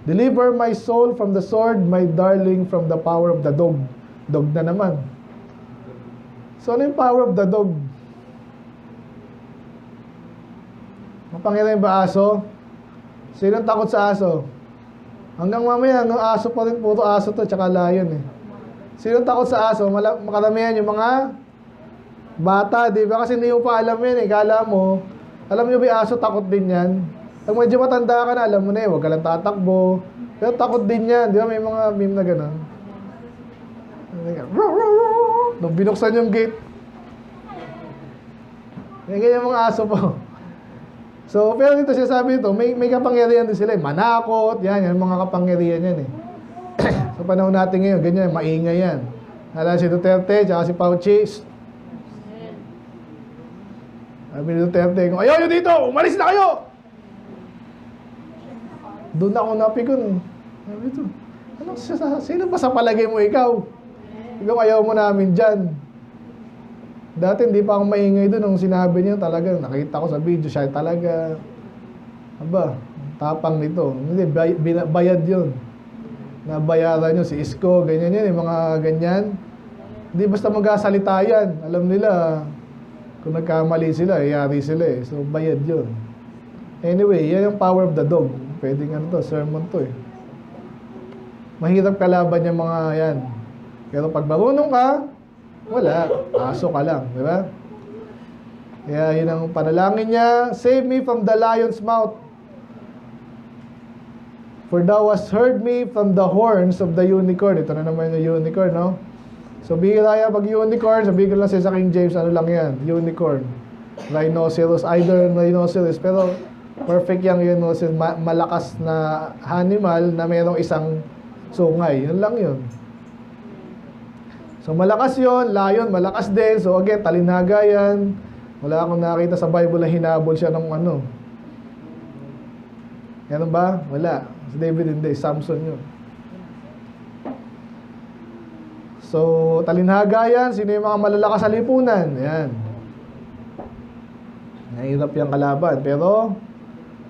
Deliver my soul from the sword, my darling from the power of the dog. Dog na naman. So ano yung power of the dog? Mapangyarihan ba aso? Sinong takot sa aso? Hanggang mamaya, aso pa rin, puro aso to, tsaka lion eh. Sinong takot sa aso? Makaramihan yung mga bata, di ba? Kasi hindi mo pa alam yan eh. Kala mo, alam nyo ba yung aso, takot din yan. Pag medyo matanda ka na, alam mo na eh, huwag ka lang tatakbo. Pero takot din yan, di ba? May mga meme na gano'n. Nung binuksan yung gate, may ganyan mga aso po. So, pero dito siya sabi ito, may kapangyarihan din sila eh. Manakot, yan mga kapangyarihan yan eh. Sa panahon natin ngayon, ganyan, maingay yan. Hala si Duterte, tsaka si Fauci. Sabi ni Duterte, ayaw nyo dito, umalis na kayo! Doon ako napikon eh. Sabi ito, sino ba sa palagay mo ikaw? Ikaw ayaw mo namin dyan. Dati hindi pa ako maingay doon nung sinabi niya talaga. Nakita ko sa video, siya talaga. Aba, tapang nito. Hindi, bayad yun. Nabayaran yun, si Isko, ganyan yun, yung mga ganyan. Hindi basta magkasalita yan. Alam nila, kung nagkamali sila, yari sila eh. So, bayad yun. Anyway, yan yung power of the dog. Pwede nga to, sermon to eh. Mahirap kalaban yung mga yan. Pero pag marunong ka, wala. Aso ka lang, di ba? Kaya yun ang panalangin niya. Save me from the lion's mouth. For thou hast heard me from the horns of the unicorn. Ito na naman yung unicorn, no? So, bihira yan pag unicorn. Sabihin ko lang sa King James, ano lang yan? Unicorn. Rhinoceros. Either rhinoceros. Pero, perfect yung rhinoceros. Malakas na animal na mayroong isang sungay. Yun lang yun. So, malakas yon, lion, malakas din. So, again, talinhaga yan. Wala akong nakita sa Bible na hinabol siya ng ano. Yan ba? Wala. Si David hindi, Samson yun. So, talinhaga yan. Sino yung mga malalakas sa lipunan? Yan. Nahirap yung kalaban. Pero,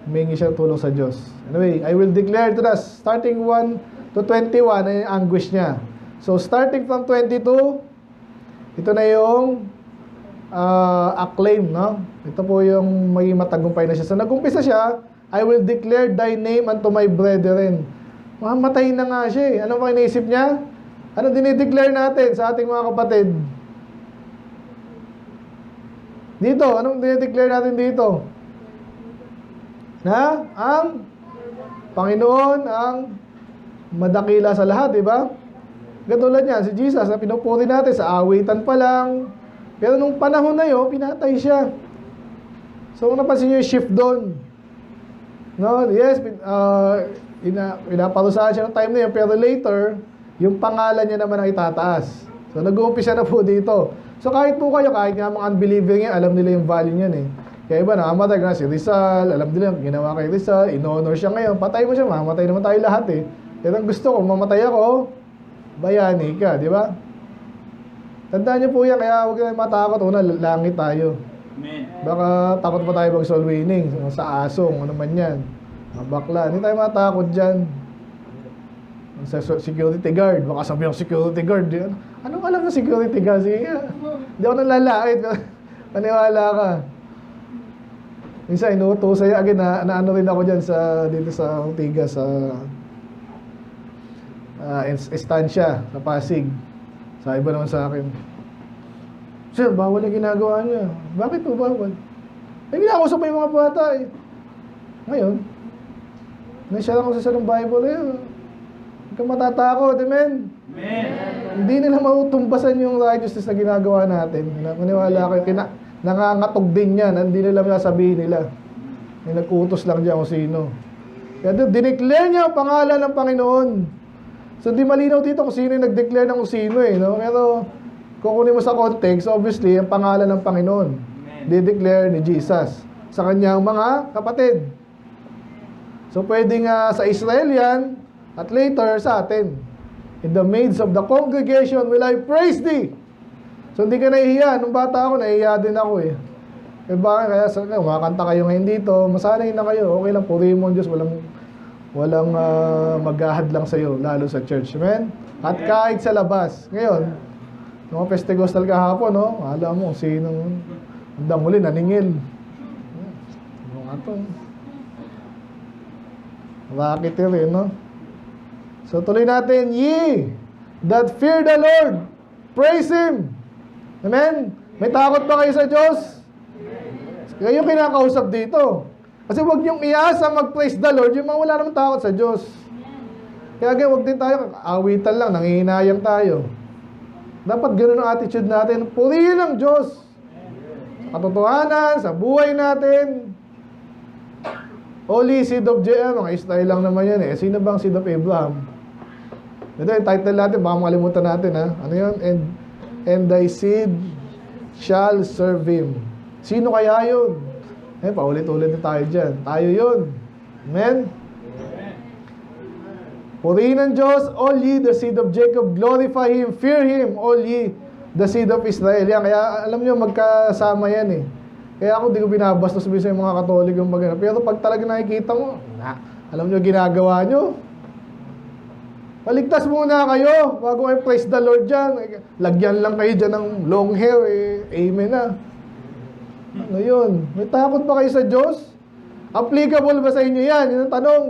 humingi siya tulong sa Diyos. Anyway, I will declare to us, starting 1 to 21, ay yung anguish niya. So, starting from 22, ito na yung acclaim, no? Ito po yung may matagumpay na siya. So, nag-umpisa siya, I will declare thy name unto my brethren. Mamatay na nga siya eh. Ano bang iniisip niya? Ano dinideclare natin sa ating mga kapatid? Dito, anong dinideclare natin dito? Na? Ang Panginoon ang madakila sa lahat, di ba? Katulad niya, si Jesus na pinupuri natin sa awitan pa lang. Pero nung panahon na yun, pinatay siya. So, kung napansin niyo yung shift doon. No? Yes, pinaparusahan siya ng time na yun. Pero later, yung pangalan niya naman ang itataas. So, nag-uumpisa na po dito. So, kahit po kayo, kahit nga mga unbeliever niya, alam nila yung value niyan eh. Kaya iba, nakamatay na si Rizal, alam nila, ginawa kay Rizal, in-honor siya ngayon. Patay mo siya, mamatay naman tayo lahat eh. Pero ang gusto ko, mamatay ako, bayani ka, di ba? Tandaan niyo po yan, kaya huwag kayo matakot. Una, langit tayo. Amen. Baka takot pa tayo mag soul winning sa asong, ano man yan. Mga bakla, hindi tayo matakot dyan. Sa security guard, baka sabi yung security guard, yan. Anong alam ng security guard? Sige, hindi ako nalalait. Paniwala ka. Minsan, inuutusan again na ano rin ako dyan dito sa Ortigas, sa estansya sa Pasig. Sabi ba naman sa akin, Sir, bawal yung ginagawa niya. Bakit po bawal? Ginakausap pa yung mga bata eh. Ngayon, Siya lang sa ng Bible eh. Huwag kang matatakot, amen? Amen. Hindi nila mautumbasan yung righteousness na ginagawa natin. Maniwala kayo, nangangatog din yan. Hindi nila sasabihin nila. May nag-utos lang dyan kung sino. Kaya dineclare niya ang pangalan ng Panginoon. So di malinaw dito kung sino yung nag-declare ng kung sino eh. No? Pero kung kunin mo sa context, obviously, ang pangalan ng Panginoon. Di-declare ni Jesus sa kanyang mga kapatid. So pwedeng sa Israel yan, at later sa atin. In the midst of the congregation will I praise thee. So hindi ka nahihiya. Nung bata ako, nahihiya din ako eh. Eh bakit? Kaya makakanta kayo ngayon dito, masanay na kayo. Okay lang, purihin mo ang Diyos. Walang maghahad lang sa'yo, lalo sa church. Amen? At kahit sa labas. Ngayon, mga Pentecostal kahapon, no? Alam mo, sinong handang huli, naningil. Ano nga to? Bakit rin, no? So tuloy natin, ye that fear the Lord, praise Him. Amen? May takot ba kayo sa Diyos? Kayo yung kinakausap dito. Kasi huwag niyong iasa mag-praise the Lord, yung mga wala namang takot sa Diyos. Kaya huwag din tayo, awitan lang, nangihinayang tayo. Dapat ganoon ang attitude natin, purihin ang Diyos. Sa katotohanan, sa buhay natin. Holy seed of Jacob, mga Israel lang naman yan eh. Sino bang seed of Abraham? Ito yung title natin, baka makalimutan natin ha. Ano yun? And thy seed shall serve him. Sino kaya yun? Eh, paulit-ulit na tayo dyan. Tayo yun. Amen? Purihin ang Diyos, all ye the seed of Jacob, glorify Him, fear Him, all ye the seed of Israel. Yan, kaya alam nyo, magkasama yan eh. Kaya ako di ko binabastos sa mga Katolikong magana. Pero pag talaga nakikita mo, alam nyo ginagawa nyo. Paligtas muna kayo bago kayo praise the Lord dyan. Lagyan lang kayo dyan ng long hair eh. Amen na. Ano yun? May takot ba kayo sa Diyos? Applicable ba sa inyo yan? Yun ang tanong.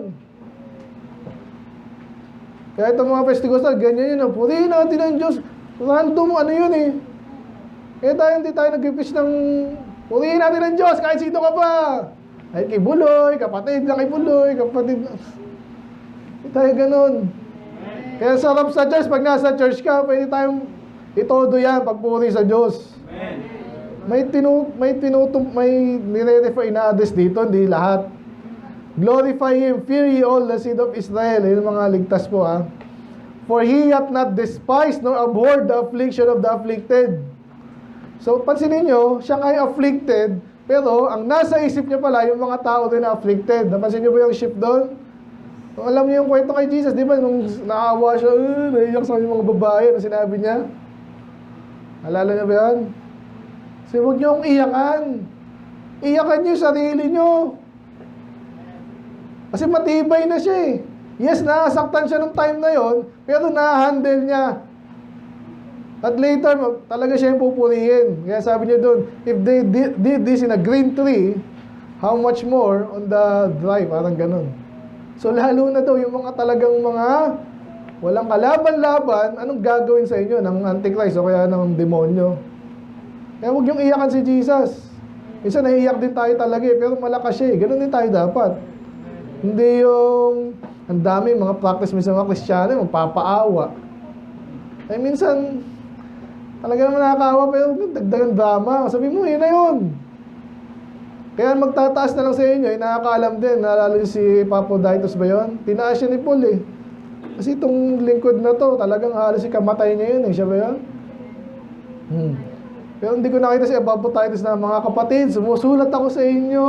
Kaya itong mga Pentecostal, ganyan yun. Purihin natin ang Diyos. Random, ano yun eh. Kaya hindi tayo nag-preach ng purihin natin ang Diyos kahit sino ka pa. Ay kay Buloy, kapatid na kay Buloy, kapatid na. Hindi tayo ganun. Kaya sarap sa church, pag nasa church ka, pwede tayong itodo yan, pagpuri sa Diyos. May nire-refer na address dito, hindi lahat. Glorify Him, fear ye all the seed of Israel. Yun mga ligtas po ha. For He hath not despised nor abhorred the affliction of the afflicted. So pansinin nyo, siya ay afflicted, pero ang nasa isip niya pala, yung mga tao din na afflicted. Napansin nyo ba yung shift doon? Alam niyo yung kwento kay Jesus, di ba? Nung naawa siya, naiyak sa mga babae, na sinabi niya. Alala niyo ba yan? So huwag niyo akong iyakan. Iyakan niyo yung sarili niyo. Kasi matibay na siya eh. Yes, nasaktan siya nung time na yon, pero na-handle niya. At later, talaga siya yung pupurihin. Kaya sabi niya doon, if they did this in a green tree, how much more on the dry? Parang ganun. So lalo na daw yung mga talagang mga walang kalaban-laban, anong gagawin sa inyo ng Antichrist o kaya ng demonyo? Kaya huwag yung iyakan si Jesus. Isa naiiyak din tayo talaga eh, pero malakas siya eh. Ganun din tayo dapat. Hindi yung ang dami mga practice minsan mga Kristiyano, magpapaawa. Ay minsan, talaga naman nakakaawa, pero dagdagan drama. Sabi mo, yun na yun. Kaya magtataas na lang sa inyo, nakakaalam din, nalalo si Epaphroditus ba yun? Tinaas siya ni Paul eh. Kasi itong lingkod na to, talagang halos kamatay niya yun eh. Siya ba yun? Pero hindi ko nakita si Epaphroditus na mga kapatid, sumusulat ako sa inyo.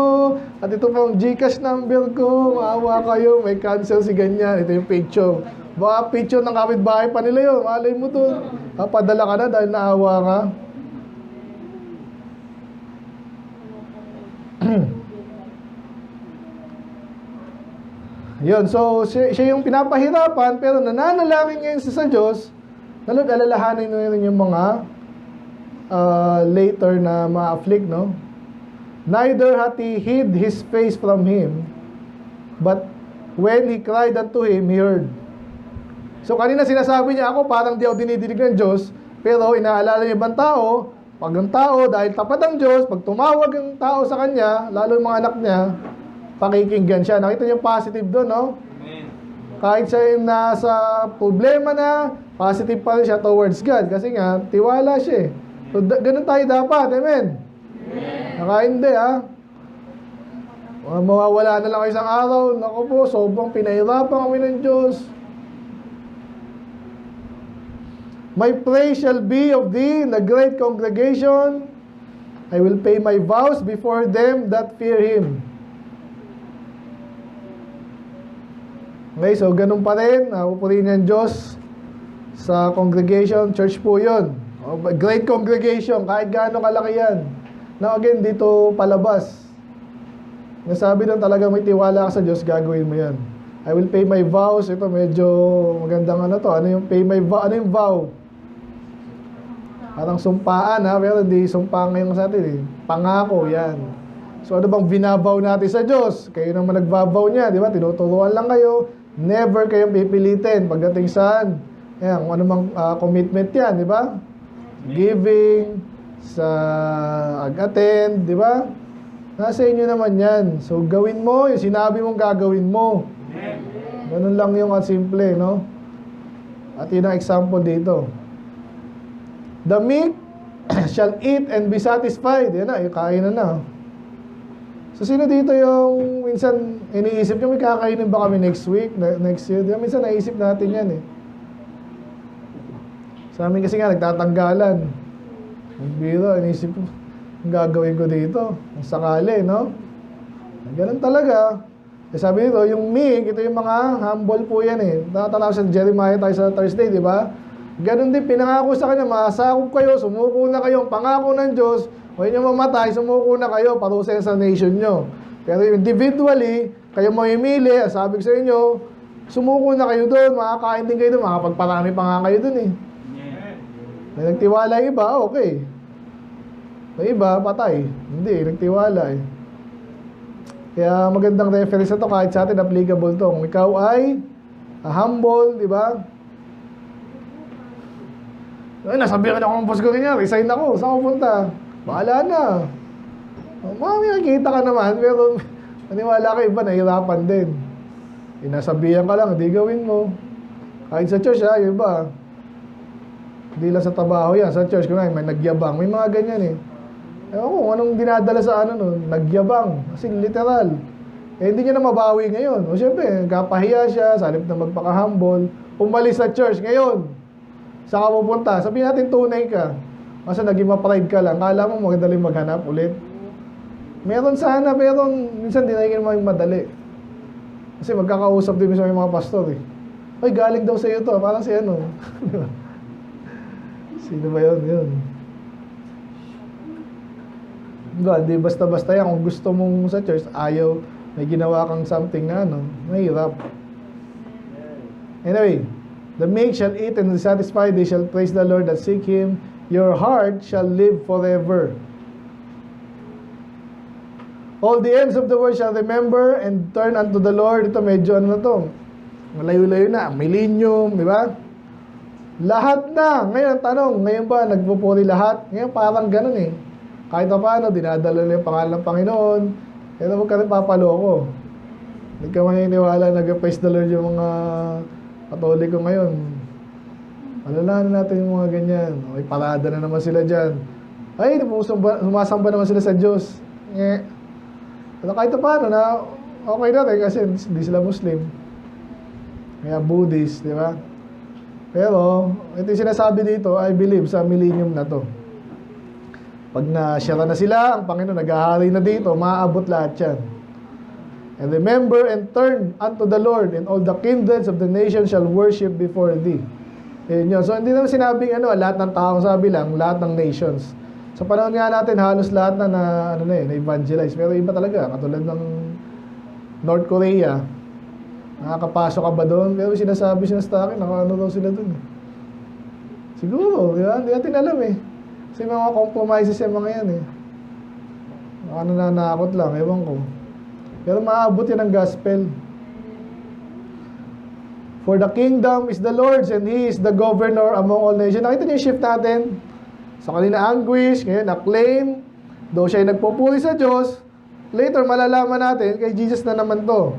At ito pang Gcash number ko, maawa kayo, may cancel si ganyan. Ito yung picture. Baka picture ng kapitbahay pa nila yun. Malay mo to. Padala ka na dahil naawa ka. Yun, so siya yung pinapahirapan pero nananalangin ngayon sa Diyos na Lord, alalahanin nyo yung mga later na ma-afflict, no? Neither hath he hid his face from him, but when he cried unto him, he heard. So kanina sinasabi niya, ako parang di ako dinidinig ng Diyos, pero inaalala niya ibang tao, pag ang tao, dahil tapat ang Diyos, pag tumawag ang tao sa kanya, lalo yung mga anak niya, pakikinggan siya. Nakita niyo yung positive doon, no? Kahit siya yung nasa problema na, positive pa rin siya towards God. Kasi nga, tiwala siya eh. So, ganun tayo dapat. Amen? Naka hindi, ha? Mawawala na lang isang araw. Naku po, sobrang pinahirapan kami ng Diyos. My praise shall be of thee in the great congregation. I will pay my vows before them that fear Him. Okay, so ganun pa rin. Pupurihin ng Diyos sa congregation. Church po yun. Great congregation. Kahit gaano kalaki yan. Now again, dito palabas. Nasabi doon talaga may tiwala ka sa Diyos, gagawin mo yan. I will pay my vows. Ito medyo magandang ano to. Ano yung pay my vow? Ano yung vow? Parang sumpaan ha, pero hindi sumpaan ngayon sa atin eh. Pangako, yan. So ano bang binabaw natin sa Diyos? Kayo naman nagbabaw niya, di ba? Tinuturuan lang kayo. Never kayong pipilitin pagdating saan. Yan, kung ano mang commitment yan, di ba? Giving, sa ag-attend, di ba? Nasa inyo naman yan. So gawin mo, yung sinabi mong gagawin mo. Ganun lang yung simple, no? At yun ang example dito. The meek shall eat and be satisfied. Yan na, yung kainan na. So sino dito yung minsan iniisip nyo, may kakainin ba kami next week, next year? Diba? Minsan naisip natin yan eh. Sa amin kasi nga, nagtatanggalan. Biro, iniisip ko, ang gagawin ko dito. Ang sakali, no? Ganun talaga. Eh, sabi dito, yung meek, ito yung mga humble po yan eh. Nakatanaw sa Jeremiah tayo sa Thursday, di ba? Ganun din, pinangako sa kanya, masakop kayo, sumuko na kayo, pangako ng Diyos, huwag nyo mamatay, sumuko na kayo, parusa sa nation nyo. Pero individually, kayo mamimili, sabi ko sa inyo, sumuko na kayo doon, makakain din kayo doon, makapagparami pa nga kayo doon eh. May nagtiwala yung iba, okay. May iba, patay. Hindi, nagtiwala eh. Kaya magandang reference na to, kahit sa atin applicable to. Kung ikaw ay humble, di ba? Ay, nasabihan ako ng boss ko ganyan, resign ako, saan ko punta? Bahala na. Mami, nakikita ka naman, pero maniwala ka iba, nahirapan din. Inasabihan ka lang, hindi gawin mo. Kahit sa church, yung iba. Hindi lang sa trabaho yan, sa church, may nagyabang, may mga ganyan eh. Ewan ko, anong dinadala sa ano nun, nagyabang, kasi literal. Eh, hindi niya na mabawi ngayon. O syempre, kapahiya siya, sa halip na magpaka-humble, umalis sa church ngayon. Saan ka pupunta? Sabihin natin tunay ka. Kasi naging ma-pride ka lang. Kala mo magandali maghanap ulit. Meron sana, pero minsan di naging madali. Kasi magkakausap din sa mga pastor eh. Ay, galing daw sa iyo to. Parang si ano. Sino ba yun? Yun. Di basta-basta yan. Kung gusto mong sa church, ayaw, may ginawa kang something na ano, mahirap. Anyway, the meek shall eat and be satisfied, they shall praise the Lord that seek Him. Your heart shall live forever. All the ends of the world shall remember and turn unto the Lord. Ito medyo ano na to, malayo-layo na, millennium, di ba? Lahat na. Ngayon, tanong, ngayon ba nagpupuri lahat? Ngayon parang ganun eh. Kahit pa paano, dinadala nila yung pangalan ng Panginoon. Kaya huwag ka rin papaloko. Hindi ka maniniwala, nag-praise the Lord yung mga Katoliko ngayon. Alalahanin natin yung mga ganyan. May parada na naman sila dyan. Ay, sumasamba naman sila sa Diyos. Pero kahit paano na, okay na rin kasi hindi sila Muslim. Kaya Buddhist, di ba? Pero, ito yung sinasabi dito, I believe sa millennium na to. Pag na-share na sila, ang Panginoon naghahari na dito, maaabot lahat yan. And remember and turn unto the Lord, and all the kindreds of the nations shall worship before thee. Yun yun. So, hindi naman sinabing lahat ng taong sabi lang, lahat ng nations. Sa panahon nga natin, halos lahat na na-evangelize. Pero iba talaga, katulad ng North Korea. Nakakapasok ka ba doon? Pero sinasabi sila sa akin, nakaano daw sila doon. Siguro, di ba? Hindi natin alam eh. Kasi mga compromises yung mga yan eh. Nananakot lang, ewan ko. Pero maabot yan ang gospel. For the kingdom is the Lord's and He is the governor among all nations. Nakita niyo yung shift natin? Sa kanina anguish, ngayon acclaim. Though siya ay nagpupuri sa Diyos, later malalaman natin, kay Jesus na naman to.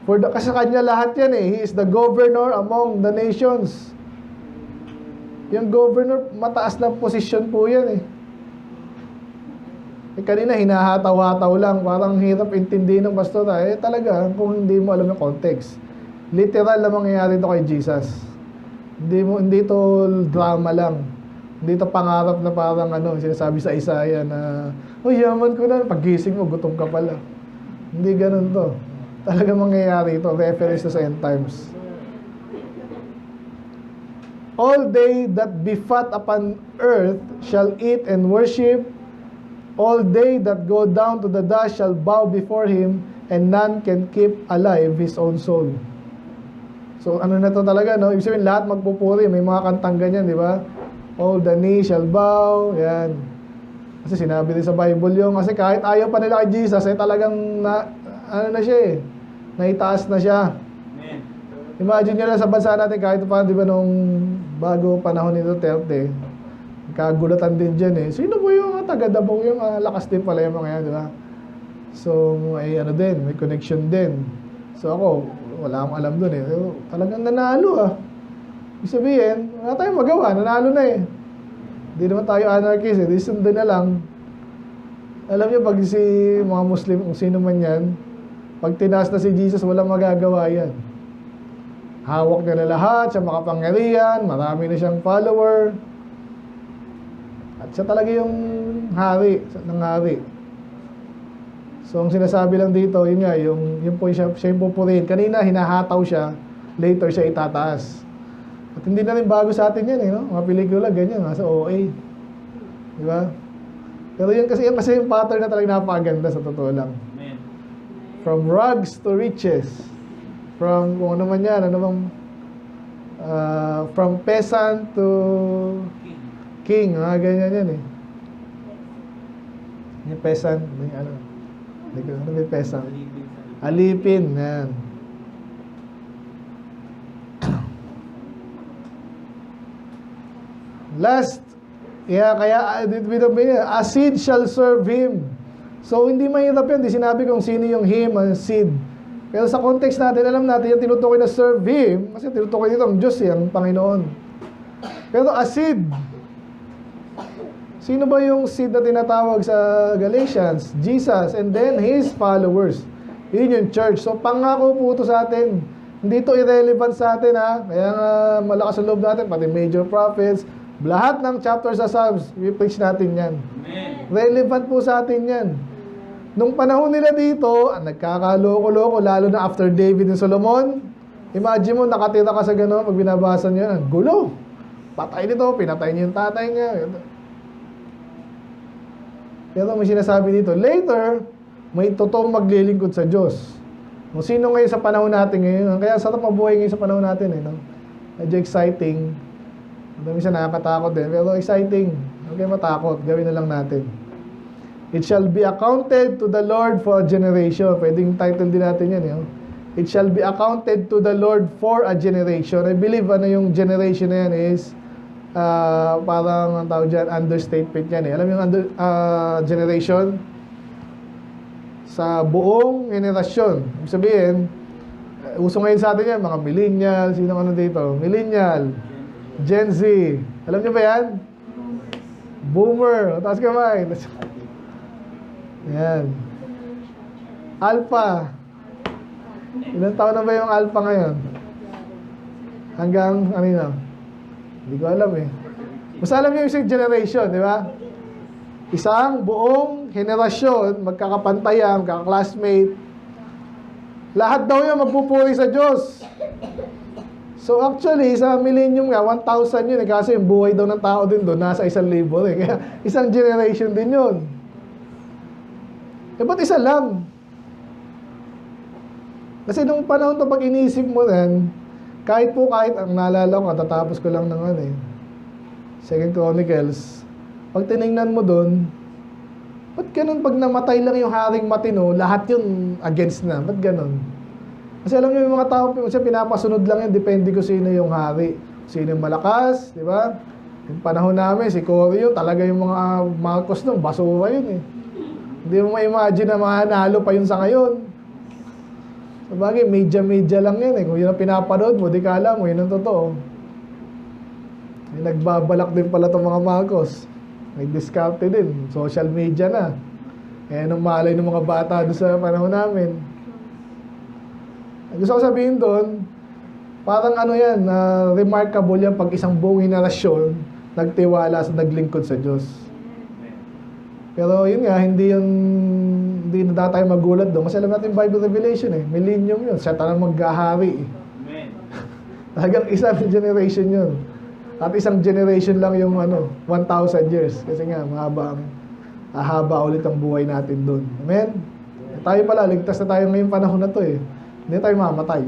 Kasi sa kanya lahat yan eh. He is the governor among the nations. Yung governor, mataas na posisyon po yan eh. Kanina, hinahataw-hataw lang. Parang hirap intindihin ng pastor. Talaga, kung hindi mo alam yung context. Literal na mangyayari ito kay Jesus. Hindi ito drama lang. Hindi ito pangarap na parang sinasabi sa Isaiah na, yaman ko na, paggising mo, gutom ka pala. Hindi ganun to. Talaga mangyayari ito. Reference sa end times. All they that be fat upon earth shall eat and worship. All they that go down to the dust shall bow before him, and none can keep alive his own soul. So na to talaga, no? Ibig sabihin, lahat magpupuri. May mga kantang ganyan, di ba? All the knee shall bow. Yan. Kasi sinabi din sa Bible yung, kasi kahit ayaw pa nila kay Jesus, talagang na siya eh. Naitaas na siya. Imagine nyo lang sa bansa natin, kahit pa, di ba, nung bago panahon ni Duterte, kagulatan din dyan eh. Sino po yung taga-Dabong, yung lakas din pala yung mga yan, di ba? So, may may connection din. So ako, wala akong alam dun eh. Pero talagang nanalo ah. Ibig sabihin, wala tayong magawa, nanalo na eh. Hindi naman tayo anarchist eh, di sundin na lang. Alam niyo, pag si mga Muslim, kung sino man yan, pag tinaas na si Jesus, walang magagawa yan. Hawak niya na lahat, siya makapangyarihan, marami na siyang follower. At siya talaga yung hari, ng hari. So, ang sinasabi lang dito, yun nga, yung po siya yung pupurihin. Kanina, hinahataw siya, later siya itataas. At hindi na rin bago sa atin yan, eh, no? Mga pelikula, ganyan, sa OA. Di ba? Pero yun kasi yung pattern na talaga napakaganda sa totoo lang. Amen. From rags to riches. From, kung ano man yan, from peasant to king, ganyan yan eh. Yung peasant, ano yung peasant? Alipin, yan. Last, kaya a seed shall serve him. So, hindi mahirap yan. Di sinabi kung sino yung him, seed. Pero sa context natin, alam natin, yung tinutukoy na serve him, kasi tinutukoy dito ang Diyos, ang Panginoon. Pero a seed, sino ba yung seed na tinatawag sa Galatians? Jesus, and then his followers. Yun yung church. So, pangako po ito sa atin. Hindi ito irrelevant sa atin, ha? Kaya nga, malakas ang loob natin, pati major prophets, lahat ng chapters sa Psalms, i-preach natin yan. Amen. Relevant po sa atin yan. Nung panahon nila dito, nagkakaloko-loko, lalo na after David and Solomon. Imagine mo, nakatira ka sa gano'n, pag binabasa niyo, gulo. Patay nito, pinatay niyo yung tatay niya. Pero may sinasabi dito, later, may totoong maglilingkod sa Diyos. Kung sino ngayon sa panahon natin ngayon, kaya sarap mabuhay ngayon sa panahon natin, eh, no? Medyo exciting. Minsan nakakatakot din, pero exciting. Huwag kayo matakot, gawin na lang natin. It shall be accounted to the Lord for a generation. Pwedeng title din natin yan. It shall be accounted to the Lord for a generation. I believe yung generation na yan is parang ang tawag dyan, understatement yan eh. Alam yung generation? Sa buong generasyon. Ibig sabihin, uso ngayon sa atin yan, mga millennial, sino dito? Millennial, Gen Z. Alam niyo ba yan? Boomer. Taas kamay. Yan. Alpha. Ilang taon na ba yung Alpha ngayon? Hanggang, hindi ko alam eh. Basta alam niyo yung isang generation, di ba? Isang buong henerasyon, magkakapantayan, magkaka-classmate. Lahat daw yun magpupuri sa Diyos. So actually, sa millennium nga, 1,000 yun eh. Kasi yung buhay daw ng tao din doon, nasa 1,000 eh. Kaya isang generation din yun. Ba't isa lang? Kasi nung panahon to, pag iniisip mo rin, kahit ang naalala ko, katatapos ko lang ng 2 Chronicles, pag tinignan mo doon, ba't ganun pag namatay lang yung haring matino, lahat yun against na? Ba't ganun? Kasi alam niyo yung mga tao, kasi pinapasunod lang yun, depende ko sino yung hari. Sino yung malakas, di ba? Yung panahon namin, si Cory yun, talaga yung mga Marcos nung, basura yun eh. Hindi mo ma-imagine na mananalo pa yun sa ngayon. Sabagay, media lang yan eh. Kung yun ang pinapanood mo, di ka alam mo, yun ang totoo. May nagbabalak din pala itong mga Marcos. May diskarte din. Social media na. Eh, anong malay ng mga bata doon sa panahon namin. Gusto ko sabihin doon, parang ano yan, remarkable yan pag isang buong henerasyon nagtiwala sa naglingkod sa Diyos. Pero yun nga, hindi na tayo magulat doon. Kasi alam natin Bible Revelation eh. Millennium yun. Siya talagang maghahari eh. Talagang isang generation yun. At isang generation lang yung 1,000 years. Kasi nga, mahaba ulit ang buhay natin doon. Amen? Tayo pala, ligtas na tayo ngayong panahon na to eh. Hindi tayo mamatay.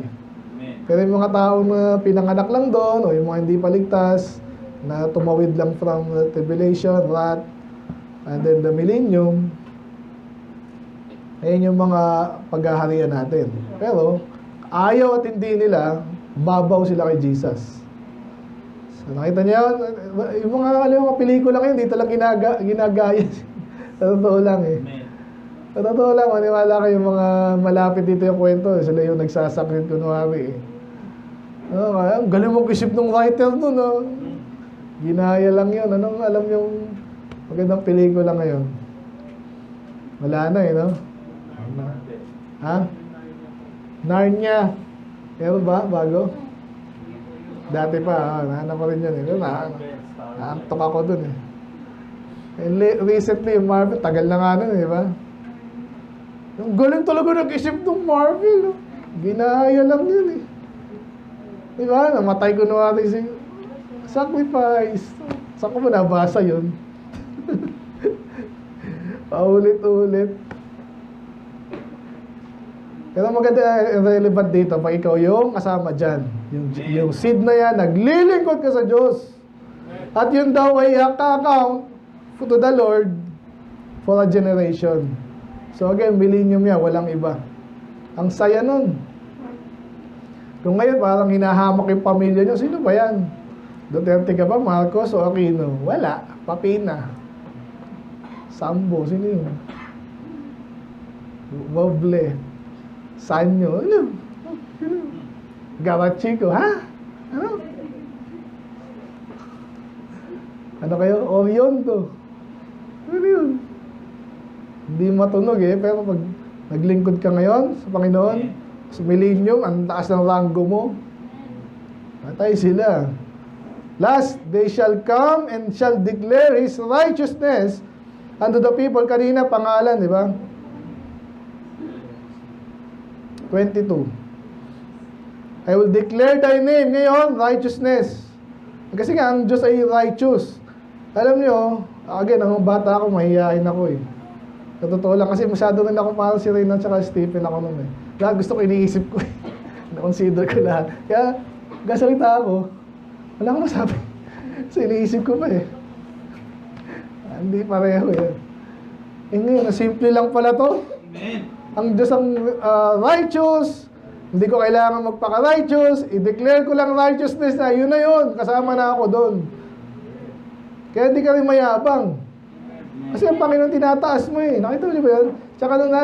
Pero yung mga tao na pinanganak lang doon, o yung mga hindi paligtas, na tumawid lang from tribulation, wrath, and then the millennium, ayun yung mga paghaharian natin. Pero, ayaw at hindi nila, babaw sila kay Jesus. So, nakita niyo, yung mga pelikula ngayon, dito lang ginagaya. Sa totoo lang eh. Sa totoo lang, maniwala kayo mga malapit dito yung kwento. Sila yung nagsasakrit kunwari eh. Ang galing mong isip ng writer doon. Ginaya lang yun. Anong alam yung magandang pelikula ngayon? Wala na eh, no? Ha? Narnia. Pero ba? Bago? Dati pa, nahanap ko rin yun eh. Naantok ako dun eh. Recently, Marvel, tagal na nga nun eh, ba? Yung galing talaga nag-isip ng Marvel. No? Ginaya lang yun eh. Diba? Namatay ko na natin si sacrifice. Saan ko ba nabasa yun? Paulit-ulit. Pero maganda, relevant dito pag ikaw yung kasama dyan. Yung seed na yan, naglilingkod ka sa Diyos. At yun daw ay account to the Lord for a generation. So again, millennium yan, walang iba. Ang saya nun. Kung ngayon parang hinahamak yung pamilya nyo, sino ba yan? Duterte ka ba, Marcos o Aquino? Wala, Papina. Sambo, sino yun? Woble. Sanyo, ano? Garachico, ha? Ano? Ano kayo? Orion to. Ano yun? Hindi matunog eh, pero pag naglingkod ka ngayon sa Panginoon, sa millennium, ang taas ng ranggo mo. Patay sila. Last, they shall come and shall declare His righteousness unto the people. Kanina, pangalan, di ba? 22. I will declare thy name. Ngayon, righteousness. Kasi nga, ang Diyos ay righteous. Alam nyo, again, ang bata ako, mahihain ako eh. Sa totoo lang, kasi masyado rin ako parang si Reyna at Stephen ako nun eh. Lahat gusto ko, iniisip ko eh. Na-consider ko lahat. Kaya, gasalita ako, wala akong masabi. So, iniisip ko pa eh. Hindi pareho eh. Eh ngayon, simple lang pala to. Amen. Ang Diyos ang righteous. Hindi ko kailangan magpaka-righteous. I-declare ko lang righteousness na yun na yun. Kasama na ako doon. Kaya hindi ka rin mayabang. Kasi ang Panginoon tinataas mo eh. Nakita mo niyo ba yun? Tsaka nung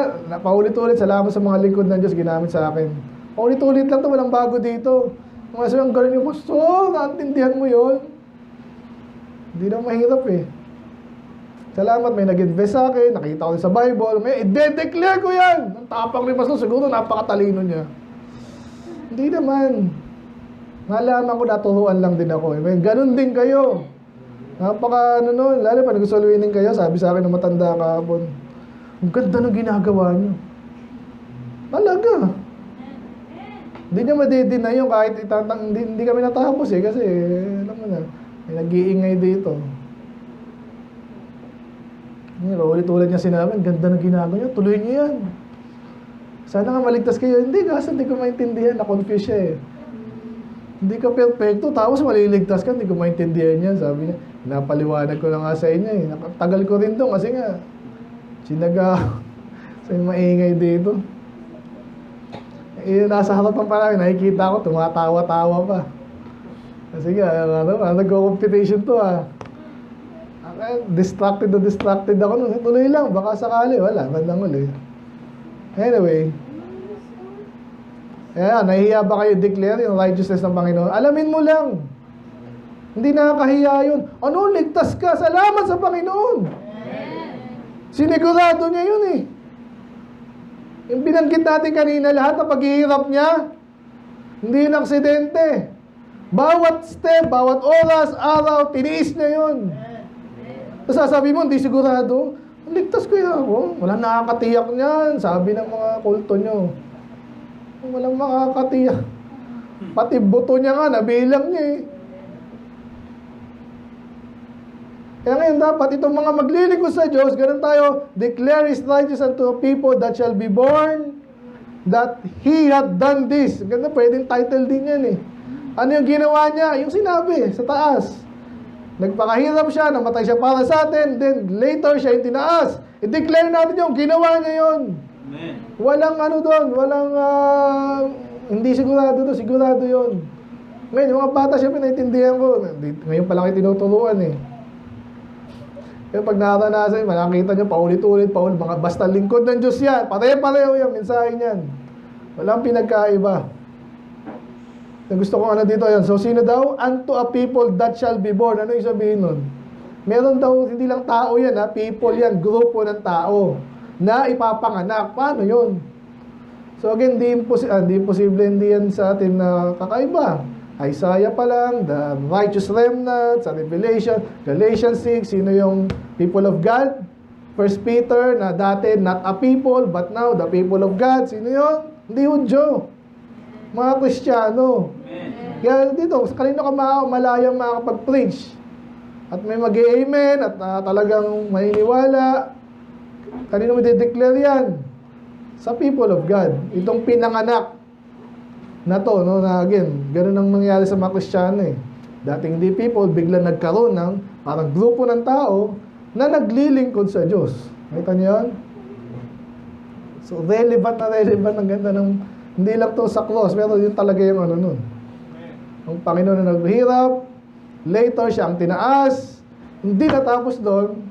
paulit-ulit, salamat sa mga lingkod ng Diyos ginamit sa akin. Paulit-ulit lang to, walang bago dito. Kung kasi ang galing yung pastor, naintindihan mo yun. Hindi na mahirap eh. Salamat, may nag-invest sa akin, nakita ko sa Bible, may i-declare ko yan. Ang tapang ni pastor, siguro napakatalino niya. Hindi naman. Nalaman ko, naturuan lang din ako. Ganun din kayo. Napaka ano nun, lalo pa nag-solwinin kayo, sabi sa akin ng matanda kahapon. Ang ganda ng ginagawa niyo. Talaga. Hindi niya madidinay yung kahit hindi kami natapos eh, kasi alam mo na, may nag-iingay dito. Ulit-ulit niya sinabi, ang ganda ng ginagawa niyo, tuloy niyo yan. Sana nga maligtas kayo. Hindi, kasi hindi ko maintindihan, na-confuse siya eh. Hindi ka perfecto, tapos maliligtas ka, hindi ko maintindihan yan. Sabi niya, napaliwanag ko na nga sa inyo eh. Tagal ko rin doon kasi nga, sinaga, sa maingay dito. Eh, nasa harapan pa namin, nakikita ko, tumatawa-tawa pa. Kasi nga, nag-competition to ah. Distracted ako nun. Tuloy lang, baka sakali. Wala, bandang uli. Anyway. Ayan, nahihiya ba kayo declare yung righteousness ng Panginoon? Alamin mo lang. Hindi nakakahiya yun. Ano, ligtas ka. Salamat sa Panginoon. Sinigurado niya yun eh. Yung binanggit natin kanina, lahat ng paghihirap niya, hindi yun aksidente. Bawat step, bawat oras, araw, tiniis niya yun. Tapos sasabi mo, hindi sigurado. Ligtas ko yan ako. Walang nakakatiyak niyan, sabi ng mga kulto nyo. Walang makakatiyak. Pati buto niya nga, nabilang niya eh. Kaya ngayon dapat itong mga maglilingkod sa Diyos, ganun tayo, declare His righteousness unto a people that shall be born, that He hath done this. Ganda, pwedeng title din yan eh. Ano yung ginawa niya? Yung sinabi sa taas. Nagpakahirap siya, namatay siya para sa atin, then later siya yung tinaas. I-declare natin yung ginawa niya yun. Amen. Walang ano doon, walang hindi sigurado doon, sigurado yun. Ngayon, yung mga bata siya pinaintindihan ko. Ngayon pa lang tinuturuan eh. Pero pag naranasan, makakita nyo, paulit-ulit, mga basta lingkod ng Diyos yan. Pareho-pareho yan, mensahe niyan. Walang pinagkaiba. Gusto ko ano dito yan. So, sino daw? Unto a people that shall be born. Ano yung sabihin nun? Meron daw, hindi lang tao yan ha. People yan, grupo ng tao na ipapanganak. Paano yun? So again, hindi posible hindi yan sa atin na kakaiba. Isaiah pa lang, the righteous remnant, sa Revelation, Galatians 6, sino yung people of God? 1 Peter, na dati not a people, but now the people of God. Sino yun? Hindi Hudyo. Mga Kristiyano. Kaya dito, kanino ka malayang makakapag-preach? At may mag-amen, at talagang maniniwala. Kanino mo de-declare yan? Sa people of God. Itong pinanganak na to, no, na again, ganun ang nangyari sa mga Kristiyano eh. Dating hindi people, biglang nagkaroon ng parang grupo ng tao na naglilingkod sa Diyos. Nakita niyo yun? So, relevant ang ganda ng, hindi lang to sa cross, pero yun talaga yung ano nun. Ang Panginoon na naghihirap, later siya ang tinaas, hindi natapos doon,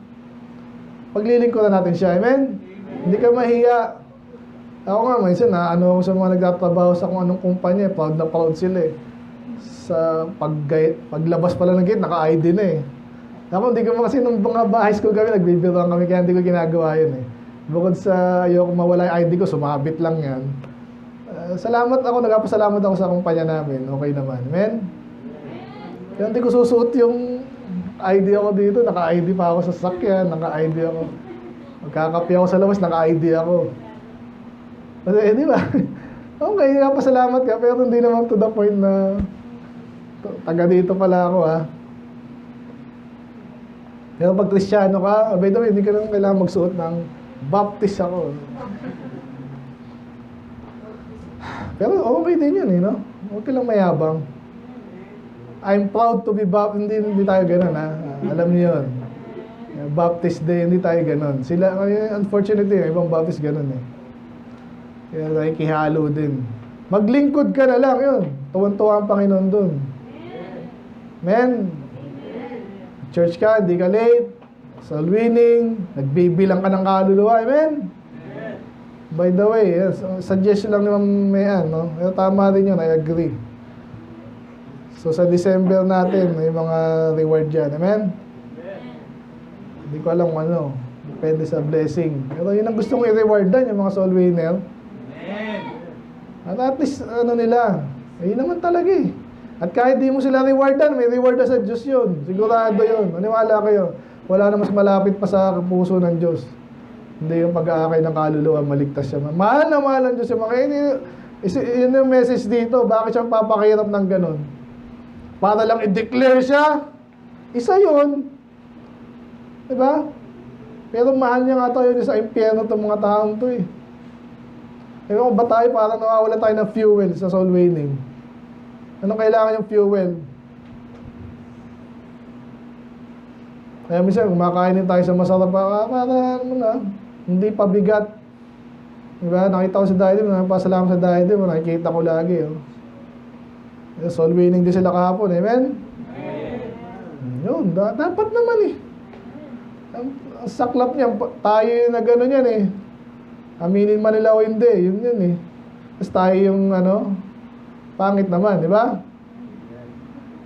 paglilingkodan natin siya. Amen? Hindi ka mahiya. Ako nga, minsan ano ako sa mga nagtatrabaho sa kung anong kumpanya, proud na proud sila eh. Sa paglabas pala ng gate, naka-ID na eh. Ako, hindi ko kasi nung mga high school kami, nagbibiroan kami, kaya hindi ko ginagawa yun eh. Bukod sa ayoko mawala yung ID ko, sumabit lang yan. Salamat ako, nagpapasalamat ako sa kumpanya namin. Okay naman. Amen? Kaya hindi ko susuot yung ID ako dito, naka-ID pa ako sa sasakyan, naka-ID ako. Magkakapi ako sa labas, naka-ID ako. Kasi, di ba? Okay, nagpapasalamat ka, pero hindi naman to the point na taga dito pala ako, ha? Pero pag Kristiyano ka, by the way, hindi ka naman kailangan magsuot ng baptist ako. Pero okay din yun, eh, no? Okay lang mayabang. I'm proud to be baptist. Hindi tayo ganun, ha? Alam niyo yun. Baptist Day, hindi tayo ganun. Sila, unfortunately, ibang baptist ganun, eh. Kaya nakikihalo din. Maglingkod ka na lang, yun. Tuwan-tuwa ang Panginoon dun. Amen? Church ka, hindi ka late. Soul winning. Nagbibilang ka ng kaluluwa. Amen? By the way, yes, suggestion lang naman may no? Pero tama rin yun, I agree. So sa December natin, may mga reward dyan. Amen? Hindi ko alam kung ano. Depende sa blessing. Pero yun ang gusto kong i-rewardan, yung mga soul winner. At least, ano nila, yun naman talaga eh. At kahit di mo sila rewardan, may reward na sa Diyos yun. Sigurado yun. Maniwala kayo. Wala na mas malapit pa sa puso ng Diyos. Hindi yung pag-aakay ng kaluluwa, maligtas siya. Mahal na mahal ang Diyos. Yun yung message dito. Bakit siya papakirap ng ganun? Para lang i-declare siya. Isa yun. Diba? Pero mahal niya nga tayo sa impyerno itong mga taong to eh. Ewan ko ba tayo para nawawala tayo ng fuel sa soul winning? Anong kailangan yung fuel? Kaya minsan, kumakain din tayo sa masarap para ano na, hindi pabigat. Diba? Nakita ko sa diet, napasalamat sa diet, nakikita ko lagi. Oh. Soul winning din sila kahapon, amen? Yun, dapat naman eh. Ang saklap niya, tayo yung nag-ano yan eh. Aminin man nila o hindi, yun yun eh. Tapos tayo yung pangit naman, di ba?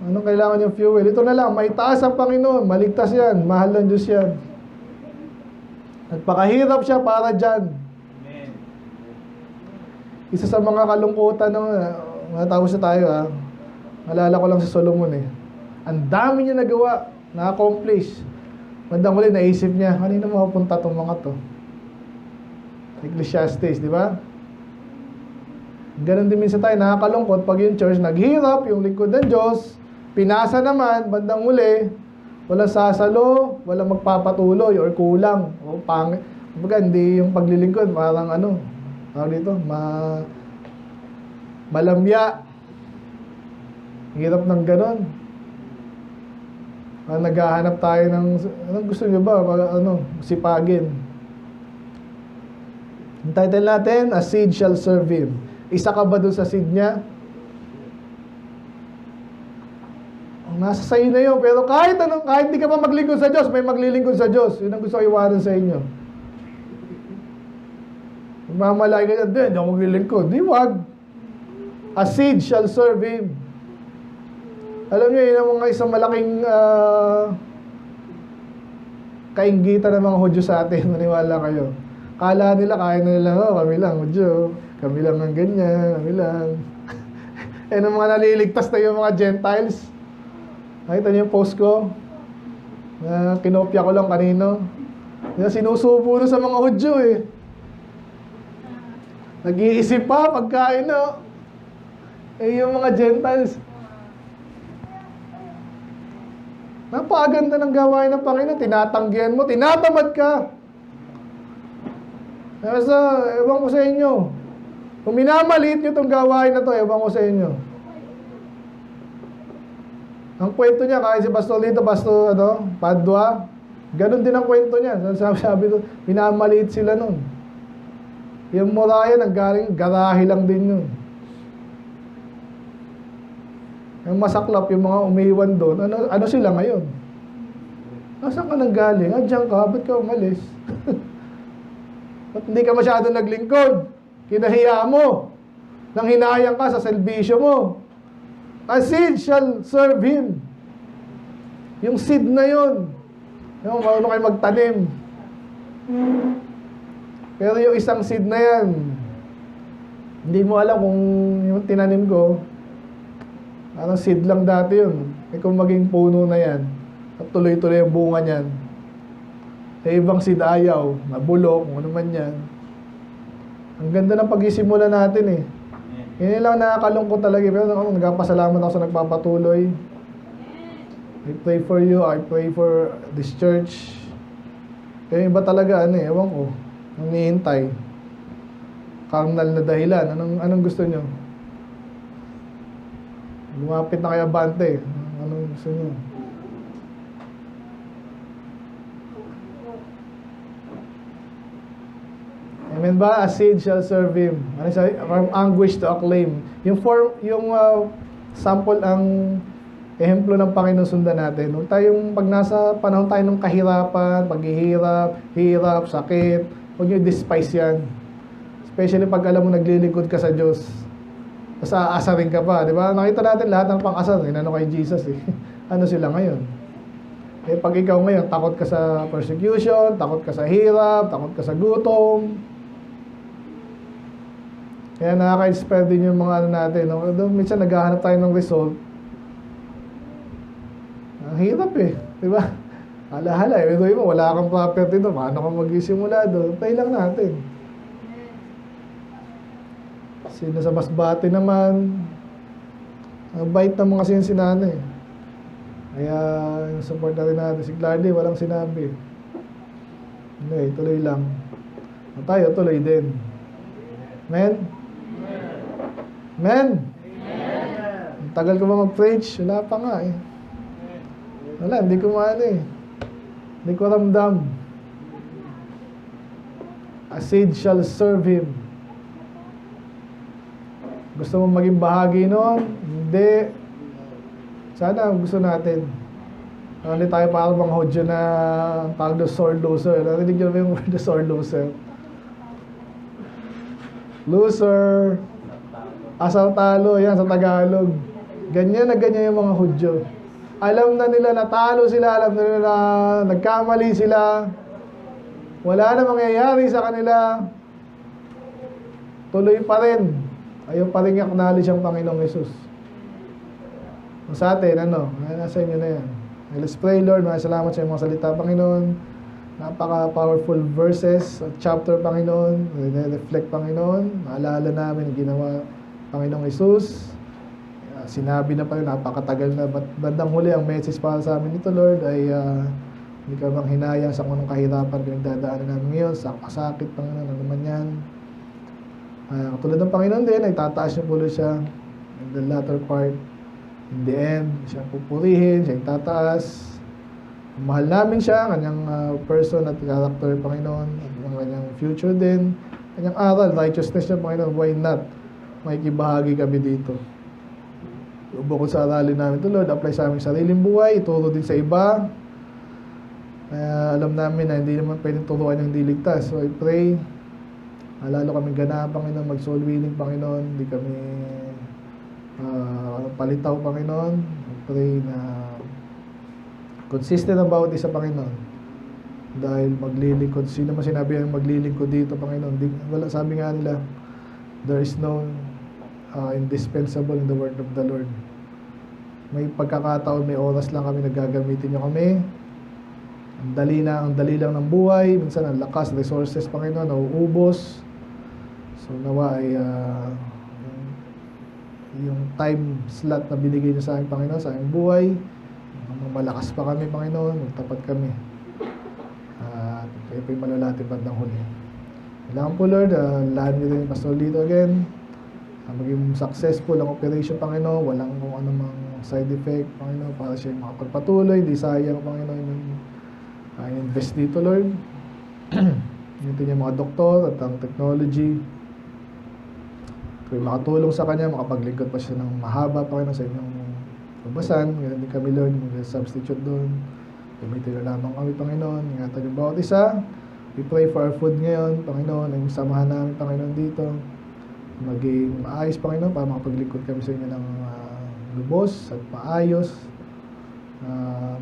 Anong kailangan yung fuel? Ito na lang, maitaas ang Panginoon, maligtas yan, mahal ng Diyos yan. Nagpakahirap siya para dyan. Isa sa mga kalungkutan ng natapos na tayo naalala ko lang si Solomon eh. Ang dami niya nagawa, na-accomplish. Bandang huli, naisip niya, kanina mapupunta itong mga to? Ecclesiastes, di ba? Ganon din minsan tayo, nakakalungkot pag yung church naghirap, yung lingkod ng Diyos, pinasa naman, bandang huli, walang sasalo, walang magpapatuloy or kulang o pangit. Kumbaga, hindi yung paglilingkod, parang tawag dito, malamya. Hirap ng ganon. Naghahanap tayo ng, anong gusto nyo ba? Sipagin. Ang title natin, A Seed Shall Serve Him. Isa ka ba dun sa seed niya? Nasa sa'yo na yun. Pero kahit di ka pa maglingkod sa Diyos, may maglilingkod sa Diyos. Yun ang gusto ko iwanan sa inyo. Mamalaki ka dyan, hindi ako maglilingkod. Di wag. A seed shall serve Him. Alam niyo, yun ang mga isang malaking kainggitan ng mga Hudyo sa atin. Maniwala kayo. Kala nila, kaya nila, kami lang, Hudyo. Kami lang ang ganyan, kami lang. Ng mga naliligtas na yung mga Gentiles. Nakita niyo yung post ko? Kinopya ko lang kanino. Sinusubo na sa mga Hudyo eh. Nag-iisip pa pagkain yung mga Gentiles. Napakaganda ng gawain ng Panginoon. Tinatanggihan mo, tinatamad ka. Kasi, ewan ko sa inyo. Kung minamaliit nyo itong gawain na to, ewan ko sa inyo. Ang kwento niya, kahit si Pastor Lito, Pastor Padua, ganun din ang kwento niya. Sabi to, minamaliit sila nun. Yung Moraya, nanggaling garahe lang din yun. Yung masaklap, yung mga umiiwan doon, ano sila ngayon? Nasaan ka nanggaling? Diyan ka, ba't ka umalis? Ba't hindi ka masyado naglingkod? Kinahiya mo. Nang hinayang ka sa serbisyo mo. A seed shall serve Him. Yung seed na yun. Yung marunong kayo magtanim. Pero yung isang seed na yan, hindi mo alam kung yung tinanim ko, parang seed lang dati yun. Kung maging puno na yan, at tuloy-tuloy ang bunga niyan. Ibang seed ayaw, nabulok, kung ano man yan. Ang ganda ng pag-isimula natin eh. Yun lang nakakalungkot talaga. Pero nagpapasalamat ako sa nagpapatuloy. I pray for you, I pray for this church. Kaya iba talaga, ewan ko, nanihintay. Carnal na dahilan. Anong gusto nyo? Lumapit na kayo abante. Anong gusto nyo? Amen ba? A seed shall serve Him. Ano sabi? From anguish to acclaim. Yung sample ang ehemplo ng Panginoon sundan natin. Huwag tayong, pag nasa panahon tayo ng kahirapan, paghihirap, hirap, sakit, huwag nyo despise yan. Especially pag alam mo naglilingkod ka sa Diyos. Tapos aasarin ka pa, di ba? Nakita natin lahat ng pang-asar, inano kay Jesus eh. Ano sila ngayon? Eh pag ikaw ngayon, takot ka sa persecution, takot ka sa hirap, takot ka sa gutom. Kaya nakaka-inspire din yung mga natin. Minsan naghahanap tayo ng result. Ang hirap eh, di ba? Hala-hala eh, ito mo, wala kang property doon, paano ka mag-isimula doon? Pay lang natin. Sino sa Masbate naman, ang bait ng mga sinana eh. Kaya yung support natin natin. Si Gladly, walang sinabi. Hindi, tuloy lang. Tayo, tuloy din. Amen? Amen? Ang tagal ko ba mag-preach? Wala pa nga eh. Wala, hindi ko maano eh. Hindi ko ramdam. A seed shall serve Him. Gusto mo maging bahagi noon? Hindi. Sana gusto natin. Hindi tayo parang mga Hudyo na ang tawag doon sore loser. Narinig nyo ba yung word na sore loser? Loser. Asal talo, yan sa Tagalog. Ganyan na ganyan yung mga Hudyo. Alam na nila natalo sila, alam na nila na nagkamali sila. Wala na mangyayari sa kanila. Tuloy pa rin. Ayaw pa rin i-acknowledge ang Panginoong Yesus. Sa atin, nasa inyo na yan. Let's pray, Lord. Maraming salamat sa iyong mga salita, Panginoon. Napaka-powerful verses at chapter, Panginoon. Reflect, Panginoon. Maalala namin ang ginawa Panginoong Yesus. Sinabi na pa rin, napakatagal na. Bandang huli, ang message para sa amin nito, Lord, ay hindi ka bang hinayang sa kung anong kahirapan pinagdadaanan namin ngayon, sa kasakit, Panginoon, ano man yan. Katulad ng Panginoon din, ay tataas niyo po siya in the latter part. In the end, siya pupurihin, siya yung tataas. Mahal namin siya, kanyang person at character, Panginoon, at ang kanyang future din, kanyang aral, righteousness niya, Panginoon, why not? Makikibahagi kami dito. Bukod sa aralin namin ito, Lord, apply sa aming sariling buhay, ituro din sa iba. Kaya alam namin na hindi naman pwedeng turuan yung diligtas. So I pray, lalo kami ganaan, Panginoon, mag-soul winning, Panginoon. Hindi kami palitaw, Panginoon. I pray na consistent about this sa Panginoon. Dahil maglilingkod, sino man sinabi yung maglilingkod dito, Panginoon. Wala, sabi nga nila, there is no indispensable in the word of the Lord. May pagkakataon, may oras lang kami nagagamitin nyo kami. Ang dali lang ng buhay. Minsan ang lakas, resources, Panginoon, nauubos. So nawa ay yung time slot na binigay nyo sa aking Panginoon, sa aking buhay, malakas pa kami, Panginoon, magtapat kami. At kayo po'y malalati bandang huli. Kailangan po, Lord, lahat nyo rin yung pastor dito again. Maging successful ang operation, Panginoon. Walang kung anumang side effect, Panginoon, para siya makapagpatuloy. Hindi sayang, Panginoon, yung invest dito, Lord. Ito yung mga doktor at ang technology. Kung makatulong sa kanya, makapaglingkod pa siya ng mahaba, Panginoon, sa inyong pagbasan. Ngayon din kami, Lord, mag-substitute doon. Gamitin na lamang kami, Panginoon. Ingatan yung bawat isa. We pray for our food ngayon, Panginoon. Ang samahan namin, Panginoon, dito. Maging maayos, Panginoon, para makapaglingkod kami sa inyo ng lubos at maayos.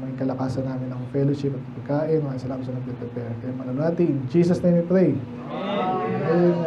May kalakasan namin ng fellowship at pagkain. Maraming salamat sa nag-prepare. Kaya manalati, in Jesus' name we pray. Amen.